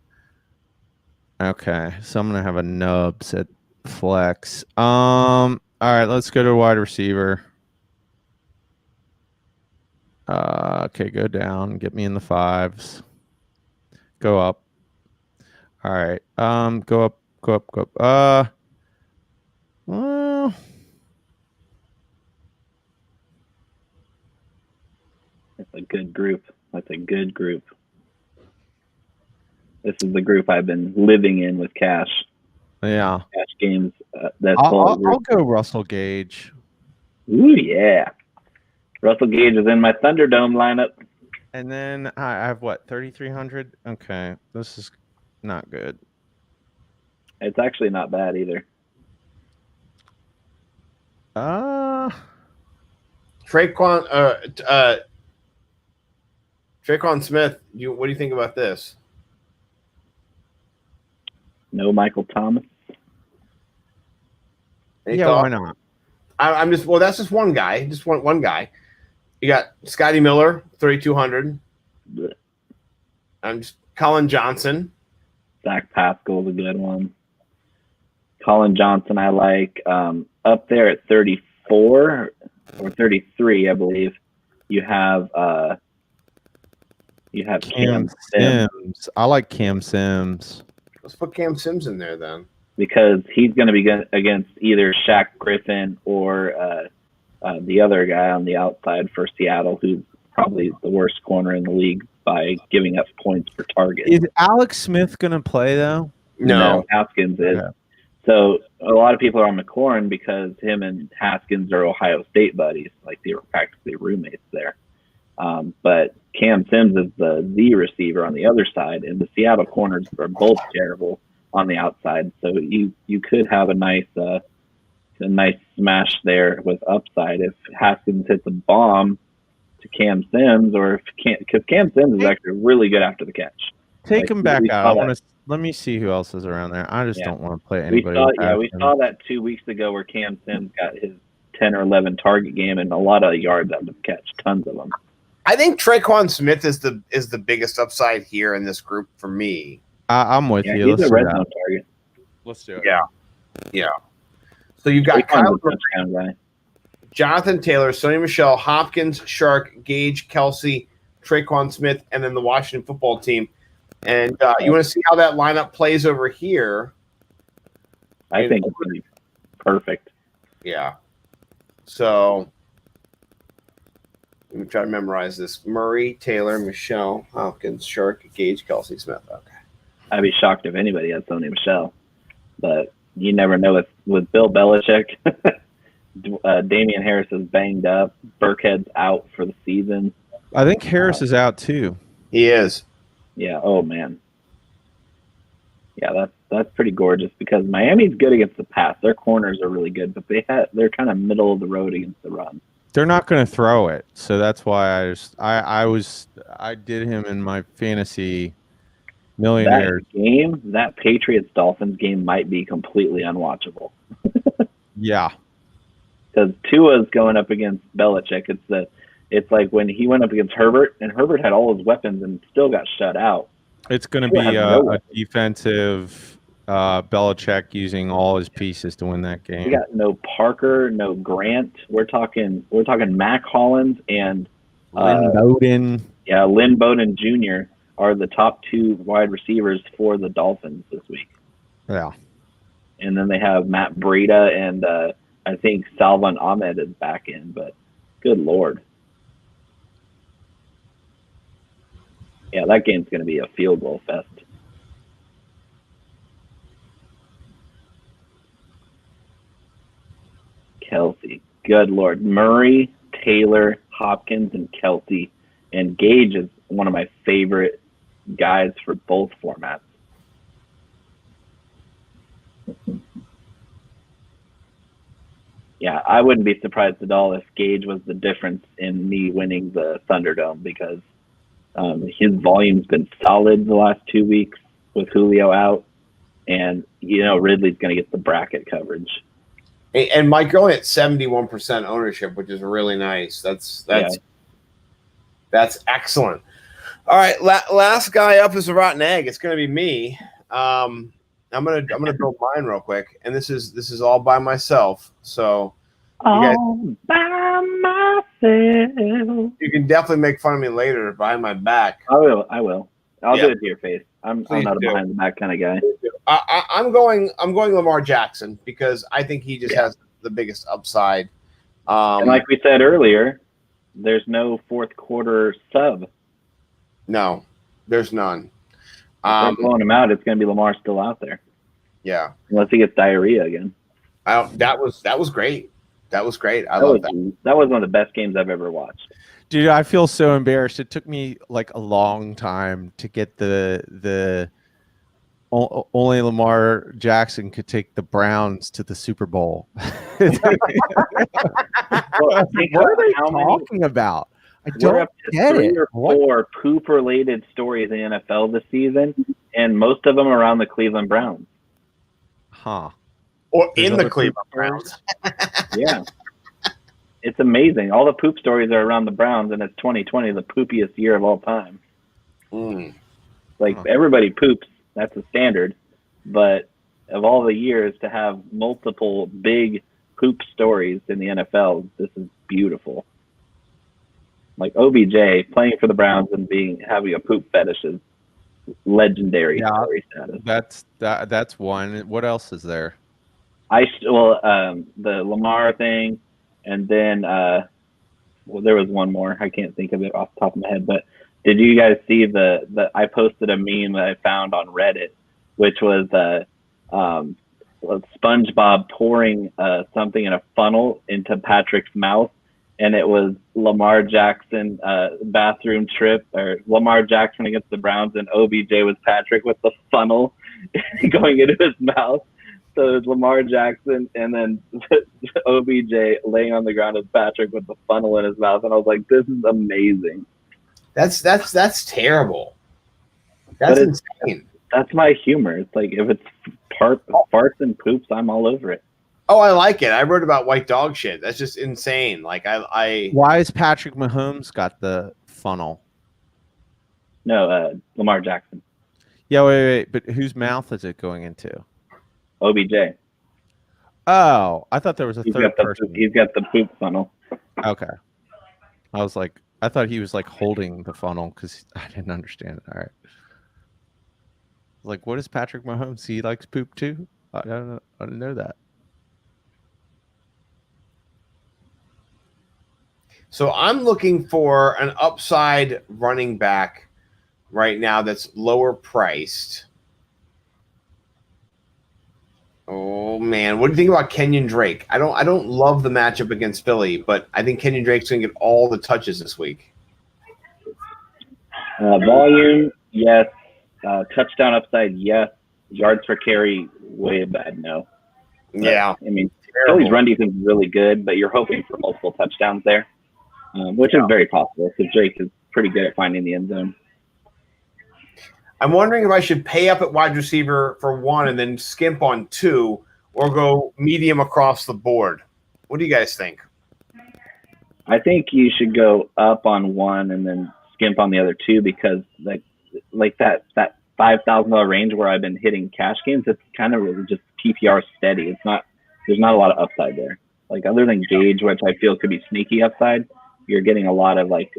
Okay, so I'm gonna have a nubs at flex. All right, let's go to wide receiver. Okay, go down. Get me in the 5s. Go up. All right. Go up. Well, that's a good group. That's a good group. This is the group I've been living in with Cash. Yeah. Cash games. I'll go Russell Gage. Ooh, yeah. Russell Gage is in my Thunderdome lineup. And then I have what, 3,300? Okay, this is not good. It's actually not bad either. Traquan Smith, what do you think about this? No Michael Thomas. Why not? I'm just that's just one guy. Just one guy. You got Scotty Miller, 3,200. I'm just Colin Johnson. Zach Pascal's a good one. Colin Johnson, I like. Up there at 34 or 33, I believe. You have Cam Sims. I like Cam Sims. Let's put Cam Sims in there then. Because he's going to be against either Shaq Griffin or the other guy on the outside for Seattle, who's probably the worst corner in the league by giving up points per target. Is Alex Smith going to play, though? No, Haskins is. Yeah. So a lot of people are on McLaurin because him and Haskins are Ohio State buddies. Like, they were practically roommates there. But Cam Sims is the receiver on the other side, and the Seattle corners are both terrible on the outside. So you could have a nice smash there with upside if Haskins hits a bomb to Cam Sims, or because Cam Sims is actually really good after the catch. Take him back out. Let me see who else is around there. I just don't want to play anybody. We saw that 2 weeks ago where Cam Sims got his 10 or 11 target game and a lot of yards out of the catch, tons of them. I think Traquan Smith is the biggest upside here in this group for me. I'm with you. He's a red zone target. Let's do it. Yeah. So you've got Kyle Murray, Jonathan Taylor, Sonny Michel, Hopkins, Shark, Gage, Kelsey, Traquan Smith, and then the Washington football team. And you want to see how that lineup plays over here? I think it's going to be perfect. Yeah. So let me try to memorize this. Murray, Taylor, Michelle, Hopkins, Shark, Gage, Kelsey, Smith. Okay. I'd be shocked if anybody had Sonny Michel. But you never know with Bill Belichick. Damian Harris is banged up. Burkhead's out for the season. I think Harris is out too. He is. Yeah. Oh man. Yeah, that's pretty gorgeous because Miami's good against the pass. Their corners are really good, but they're kind of middle of the road against the run. They're not going to throw it, so that's why I did him in my fantasy millionaires. That Patriots Dolphins game might be completely unwatchable. Yeah. Because Tua's going up against Belichick. It's like when he went up against Herbert, and Herbert had all his weapons and still got shut out. It's going to be a defensive Belichick using all his pieces to win that game. We got no Parker, no Grant. We're talking Mac Hollins and Lynn Bowden. Yeah, Lynn Bowden Jr. are the top two wide receivers for the Dolphins this week. Yeah. And then they have Matt Breida and I think Salvon Ahmed is back in, but good Lord. Yeah, that game's going to be a field goal fest. Kelsey, good Lord. Murray, Taylor, Hopkins, and Kelsey. And Gage is one of my favorite guys for both formats. Yeah, I wouldn't be surprised at all if Gage was the difference in me winning the Thunderdome because his volume's been solid the last 2 weeks with Julio out, and Ridley's going to get the bracket coverage. And Mike going at 71% ownership, which is really nice. That's excellent. All right, last guy up is a rotten egg. It's going to be me. I'm gonna build mine real quick, and this is all by myself. So all by myself. You can definitely make fun of me later behind my back. I will. I'll do it to your face. I'm not a behind the back kind of guy. I'm going Lamar Jackson because I think he just has the biggest upside. And like we said earlier, there's no fourth quarter sub. No, there's none. If they're blowing him out, it's going to be Lamar still out there. Yeah, unless he gets diarrhea again. That was great. That was great. I love that. That was one of the best games I've ever watched. Dude, I feel so embarrassed. It took me like a long time to get the only Lamar Jackson could take the Browns to the Super Bowl. What are they talking about? I don't get it. 3 or 4 poop-related stories in the NFL this season, and most of them around the Cleveland Browns. Huh. Or in the Cleveland Browns. Yeah. It's amazing. All the poop stories are around the Browns, and it's 2020, the poopiest year of all time. Everybody poops. That's a standard. But of all the years to have multiple big poop stories in the NFL, this is beautiful. Like OBJ playing for the Browns and having a poop fetish is legendary story status. That's one. What else is there? The Lamar thing, and then there was one more. I can't think of it off the top of my head. But did you guys see I posted a meme that I found on Reddit, which was SpongeBob pouring something in a funnel into Patrick's mouth, and it was Lamar Jackson bathroom trip, or Lamar Jackson against the Browns, and OBJ was Patrick with the funnel going into his mouth. So it's Lamar Jackson, and then OBJ laying on the ground as Patrick with the funnel in his mouth, and I was like, "This is amazing." That's terrible. That's insane. That's my humor. It's like if it's farts and poops, I'm all over it. Oh, I like it. I wrote about white dog shit. That's just insane. Like I Why has Patrick Mahomes got the funnel? No, Lamar Jackson. Yeah, wait. But whose mouth is it going into? OBJ. Oh, I thought there was a third person. He's got the poop funnel. Okay. I was like, I thought he was like holding the funnel because I didn't understand it. All right. Like, what is Patrick Mahomes? He likes poop too? I don't know. I didn't know that. So I'm looking for an upside running back right now that's lower priced. Oh man, what do you think about Kenyon Drake? I don't love the matchup against Philly, but I think Kenyon Drake's gonna get all the touches this week. Volume, yes. Touchdown upside, yes. Yards per carry, way bad, no. Yeah, I mean, Philly's run defense is really good, but you're hoping for multiple touchdowns there, which is very possible because Drake is pretty good at finding the end zone. I'm wondering if I should pay up at wide receiver for one and then skimp on two, or go medium across the board. What do you guys think? I think you should go up on one and then skimp on the other two, because like that $5,000 range where I've been hitting cash games, it's kind of really just PPR steady. There's not a lot of upside there. Like other than Gage, which I feel could be sneaky upside, you're getting a lot of like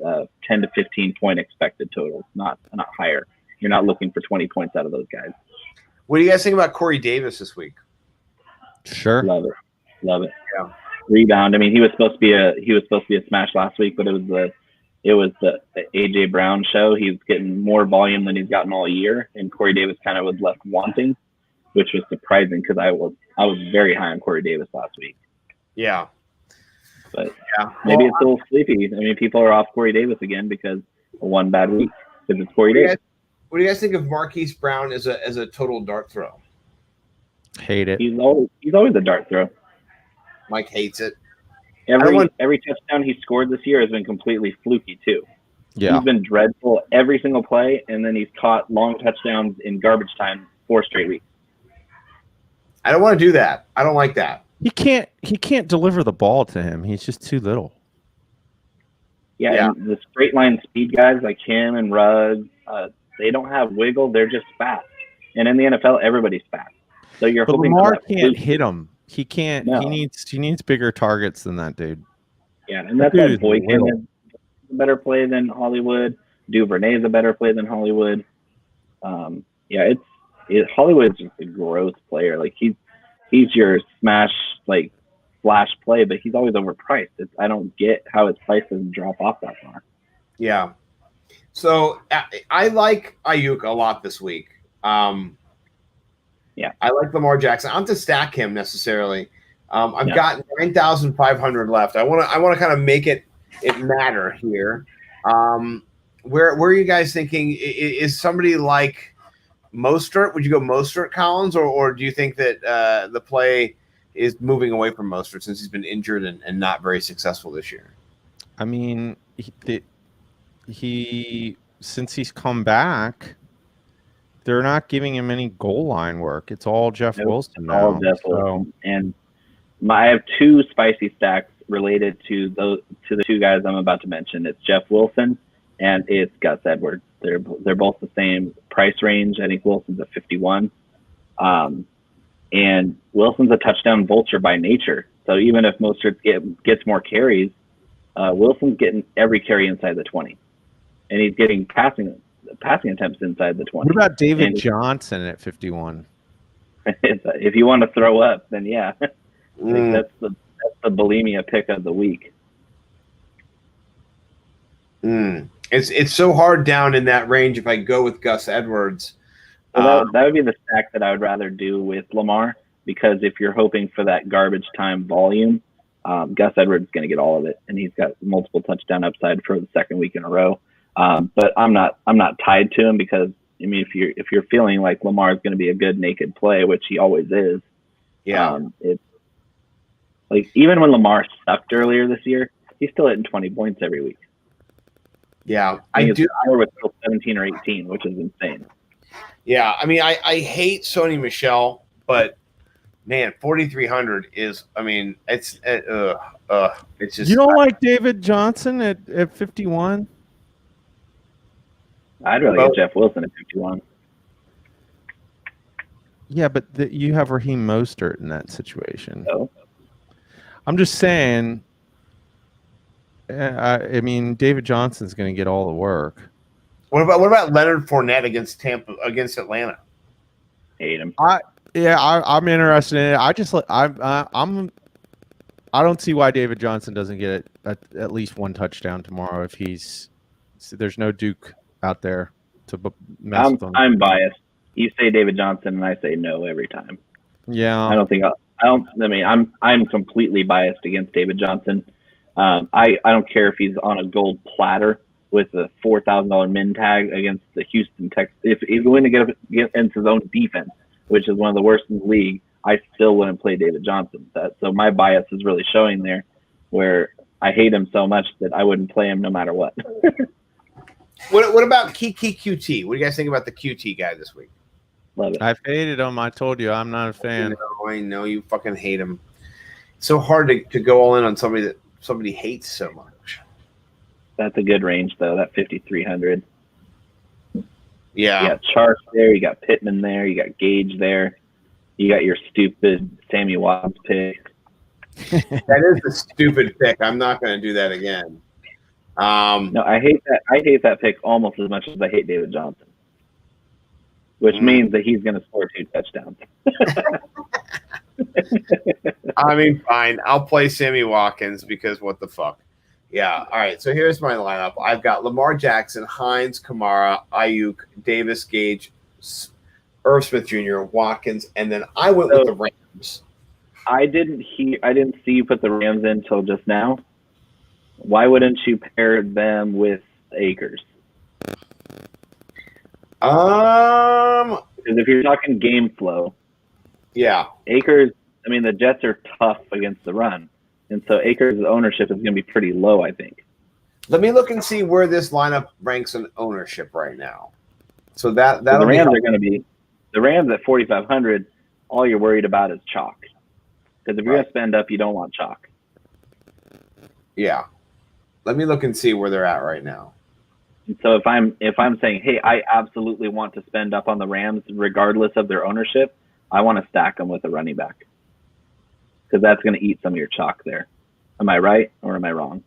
10 to 15 point expected totals, not higher. You're not looking for 20 points out of those guys. What do you guys think about Corey Davis this week? Sure. Love it. Yeah. Rebound. I mean, he was supposed to be a smash last week, but it was the AJ Brown show. He was getting more volume than he's gotten all year, and Corey Davis kind of was left wanting, which was surprising because I was very high on Corey Davis last week. Yeah. But maybe it's a little sleepy. I mean, people are off Corey Davis again because of one bad week because it's Corey Davis. What do you guys think of Marquise Brown as a total dart throw? Hate it. He's always a dart throw. Mike hates it. Every touchdown he scored this year has been completely fluky too. Yeah. He's been dreadful every single play, and then he's caught long touchdowns in garbage time 4 straight weeks. I don't want to do that. I don't like that. He can't deliver the ball to him. He's just too little. Yeah. And the straight line speed guys like him and Ruggs, they don't have wiggle. They're just fast. And in the NFL, everybody's fast. So you're hoping Lamar can't hit him. He can't. No. He needs bigger targets than that dude. Yeah, and that's why Boykin is a better play than Hollywood. Duvernay is a better play than Hollywood. Hollywood's just a gross player. Like he's your smash like flash play, but he's always overpriced. I don't get how his price doesn't drop off that far. Yeah. So I like Ayuk a lot this week. I like Lamar Jackson. I don't have to stack him necessarily. I've got 9,500 left. I want to kind of make it matter here. Where are you guys thinking? Is somebody like Mostert? Would you go Mostert, Collins, or do you think that the play is moving away from Mostert since he's been injured and not very successful this year? I mean, he since he's come back, they're not giving him any goal line work. It's all Jeff Wilson now. All Jeff Wilson. And I have 2 spicy stacks related to the 2 guys I'm about to mention. It's Jeff Wilson and it's Gus Edwards. They're both the same price range. I think Wilson's at 51. And Wilson's a touchdown vulture by nature. So even if Mostert gets more carries, Wilson's getting every carry inside the 20. And he's getting passing attempts inside the 20. What about David Johnson at 51? If you want to throw up, then yeah. I think that's the bulimia pick of the week. It's so hard down in that range if I go with Gus Edwards. Well, that would be the stack that I would rather do with Lamar, because if you're hoping for that garbage time volume, Gus Edwards is going to get all of it, and he's got multiple touchdown upside for the second week in a row. But I'm not tied to him because I mean if you're feeling like Lamar is going to be a good naked play, which he always is. Yeah. It's like even when Lamar sucked earlier this year, he's still hitting 20 points every week. Yeah, I do. I was still 17 or 18, which is insane. Yeah, I mean, I hate Sony Michel, but man, 4,300 is. I mean, it's just. You don't like David Johnson at 51? I'd rather get Jeff Wilson at 51. Yeah, but you have Raheem Mostert in that situation. So? I'm just saying. I mean, David Johnson's going to get all the work. What about Leonard Fournette against Atlanta? Hate him. I'm interested in it. I don't see why David Johnson doesn't get at least one touchdown tomorrow if there's no Duke out there to mess with him. I'm biased. You say David Johnson and I say no every time. Yeah. I'm completely biased against David Johnson. I don't care if he's on a gold platter with a $4,000 min tag against the Houston Texans. If he's going to get into his own defense, which is one of the worst in the league, I still wouldn't play David Johnson. So my bias is really showing there, where I hate him so much that I wouldn't play him no matter what. What about Kiki QT? What do you guys think about the QT guy this week? Love it. I faded him. I told you I'm not a fan. I know you fucking hate him. It's so hard to go all in on somebody that somebody hates so much. That's a good range, though, that 5,300. Yeah. You got Chark there. You got Pittman there. You got Gage there. You got your stupid Sammy Watkins pick. That is a stupid pick. I'm not going to do that again. No, I hate that. I hate that pick almost as much as I hate David Johnson, which means that he's going to score 2 touchdowns. I mean, fine. I'll play Sammy Watkins because what the fuck. Yeah. All right. So here's my lineup. I've got Lamar Jackson, Hines, Kamara, Ayuk, Davis, Gage, Irv Smith Jr., Watkins, and then I went with the Rams. I didn't see you put the Rams in until just now. Why wouldn't you pair them with Akers? Because if you're talking game flow, yeah, Akers. I mean, the Jets are tough against the run, and so Akers' ownership is going to be pretty low, I think. Let me look and see where this lineup ranks in ownership right now. So the Rams are going to be the Rams at 4,500. All you're worried about is chalk, because if you're going to spend up, you don't want chalk. Yeah, let me look and see where they're at right now. And so if I'm saying, hey, I absolutely want to spend up on the Rams regardless of their ownership, I want to stack them with a running back, because that's going to eat some of your chalk there. Am I right or am I wrong?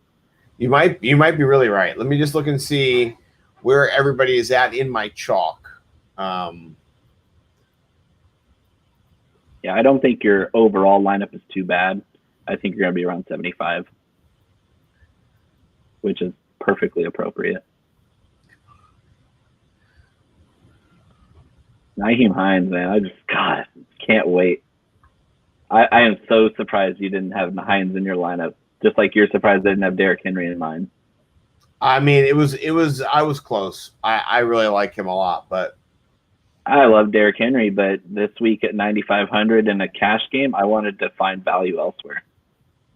You might be really right. Let me just look and see where everybody is at in my chalk. Yeah, I don't think your overall lineup is too bad. I think you're going to be around 75, which is perfectly appropriate. Nyheim Hines, man, I can't wait. I am so surprised you didn't have Hines in your lineup, just like you're surprised I didn't have Derrick Henry in mine. I mean, I was close. I really like him a lot, but I love Derrick Henry, but this week at 9,500 in a cash game, I wanted to find value elsewhere.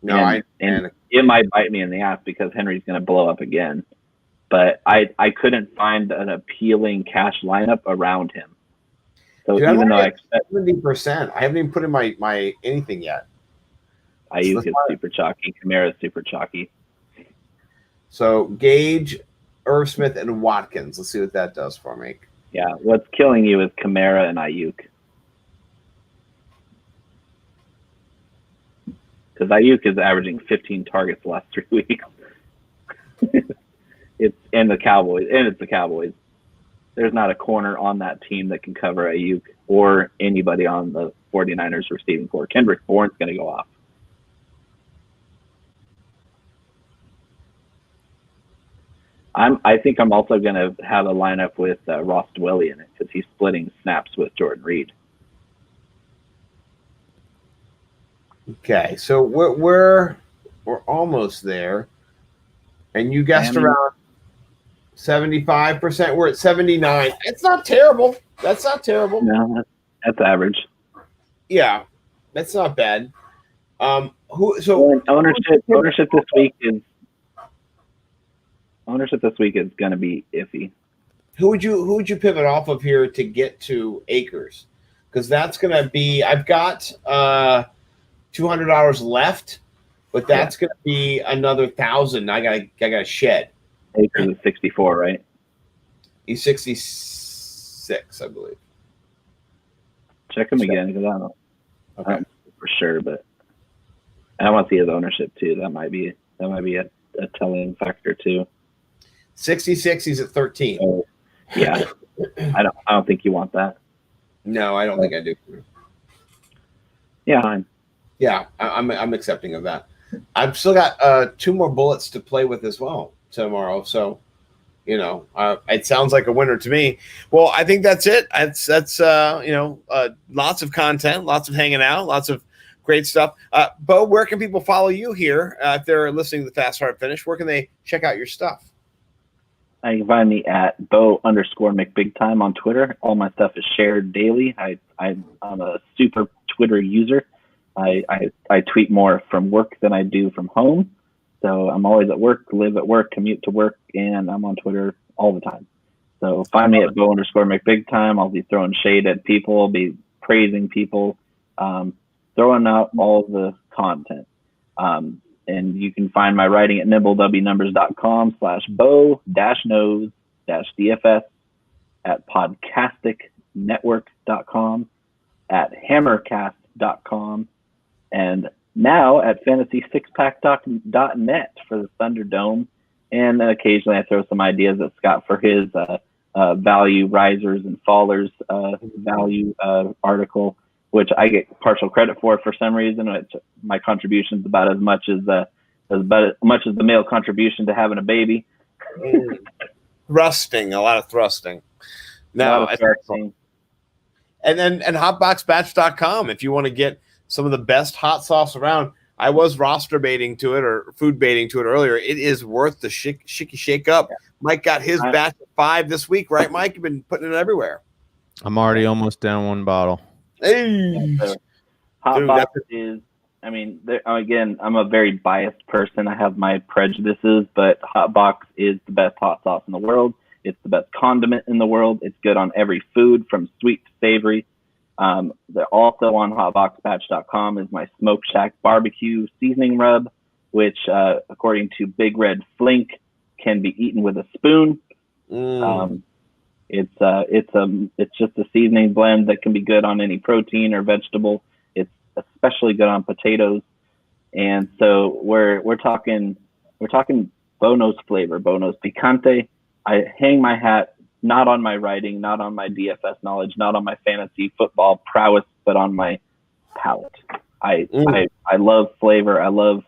No, and it might bite me in the ass because Henry's going to blow up again. But I couldn't find an appealing cash lineup around him. So dude, even though I expect 70%, I haven't even put in my anything yet. Ayuk is super chalky, Kamara is super chalky. So Gage, Irv Smith, and Watkins. Let's see what that does for me. Yeah, what's killing you is Kamara and Ayuk. Because Ayuk is averaging 15 targets the last 3 weeks. It's the Cowboys. There's not a corner on that team that can cover Ayuk or anybody on the 49ers receiving corps. Kendrick Bourne's going to go off. I think I'm also going to have a lineup with Ross Dwelley in it because he's splitting snaps with Jordan Reed. Okay, so we're We're almost there. And you guessed Sammy? around 75%. We're at 79. It's not terrible. That's not terrible. No, that's average. Yeah, that's not bad. Ownership this week is going to be iffy. Who would you pivot off of here to get to Acres? Because that's going to be, I've got $200 left, but that's going to be another 1,000. I got to shed. Acres is 64, right? He's 66, I believe. Check him again because I don't know for sure, but I want to see his ownership too. That might be a telling factor too. 66. He's at 13. So, yeah, I don't think you want that. No, I don't think I do. Yeah, fine. Yeah, I'm accepting of that. I've still got 2 more bullets to play with as well tomorrow. So, it sounds like a winner to me. Well, I think that's it. That's lots of content, lots of hanging out, lots of great stuff. Bo, where can people follow you here if they're listening to the Fast Hard Finish? Where can they check out your stuff? You can find me at Bo_McBigTime on Twitter. All my stuff is shared daily. I'm a super Twitter user. I tweet more from work than I do from home. So I'm always at work, live at work, commute to work, and I'm on Twitter all the time. So find me at Bo_McBigTime. I'll be throwing shade at people. I'll be praising people, throwing out all the content. And you can find my writing at nimblewnumbers.com/bo-nose-dfs, at podcasticnetwork.com, at hammercast.com, and now at fantasy6pack.net for the Thunderdome. And then occasionally I throw some ideas at Scott for his value risers and fallers value article, which I get partial credit for some reason. My contribution is about as much as the male contribution to having a baby. Thrusting, a lot of thrusting. No, and hotboxbatch.com if you want to get some of the best hot sauce around. I was roster baiting to it or food baiting to it earlier. It is worth the shake up. Yeah. Mike got his batch of 5 this week, right, Mike? You've been putting it everywhere. I'm already almost down 1 bottle. Hey, Hot box is. I mean, again, I'm a very biased person. I have my prejudices, but Hot Box is the best hot sauce in the world. It's the best condiment in the world. It's good on every food, from sweet to savory. They're also on hotboxbatch.com is my Smoke Shack barbecue seasoning rub, which, according to Big Red Flink, can be eaten with a spoon. It's just a seasoning blend that can be good on any protein or vegetable. It's especially good on potatoes. And so we're talking Bono's flavor, Bono's Picante. I hang my hat not on my writing, not on my DFS knowledge, not on my fantasy football prowess, but on my palate. I love flavor. I love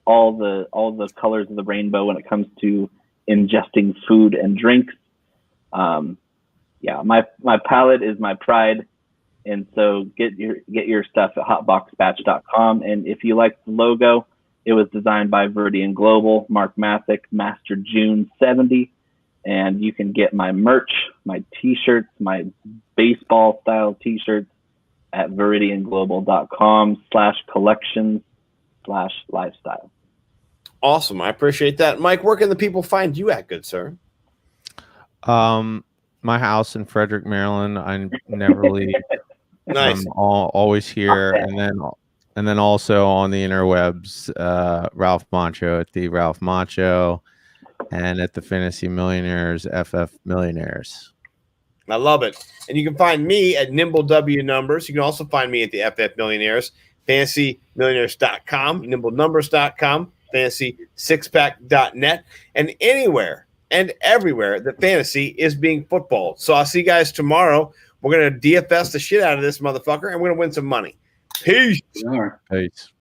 all the colors of the rainbow when it comes to ingesting food and drinks. My palate is my pride, and so get your stuff at hotboxbatch.com. And if you like the logo, it was designed by Viridian Global, Mark Mathick, Master June 70. And you can get my merch, my t-shirts, my baseball style t-shirts at viridianglobal.com/collections/lifestyle. Awesome. I appreciate that. Mike, where can the people find you at, good sir? My house in Frederick, Maryland. I never leave. Nice. I'm always here. And then also on the interwebs, Ralph Macho at the Ralph Macho, and at the Fantasy Millionaires, FF Millionaires. I love it. And you can find me at Nimble W Numbers. You can also find me at the FF Millionaires, FantasyMillionaires.com, NimbleNumbers.com, FantasySixPack.net, and anywhere and everywhere that fantasy is being footballed. So I'll see you guys tomorrow. We're going to DFS the shit out of this motherfucker, and we're going to win some money. Peace. Sure. Peace.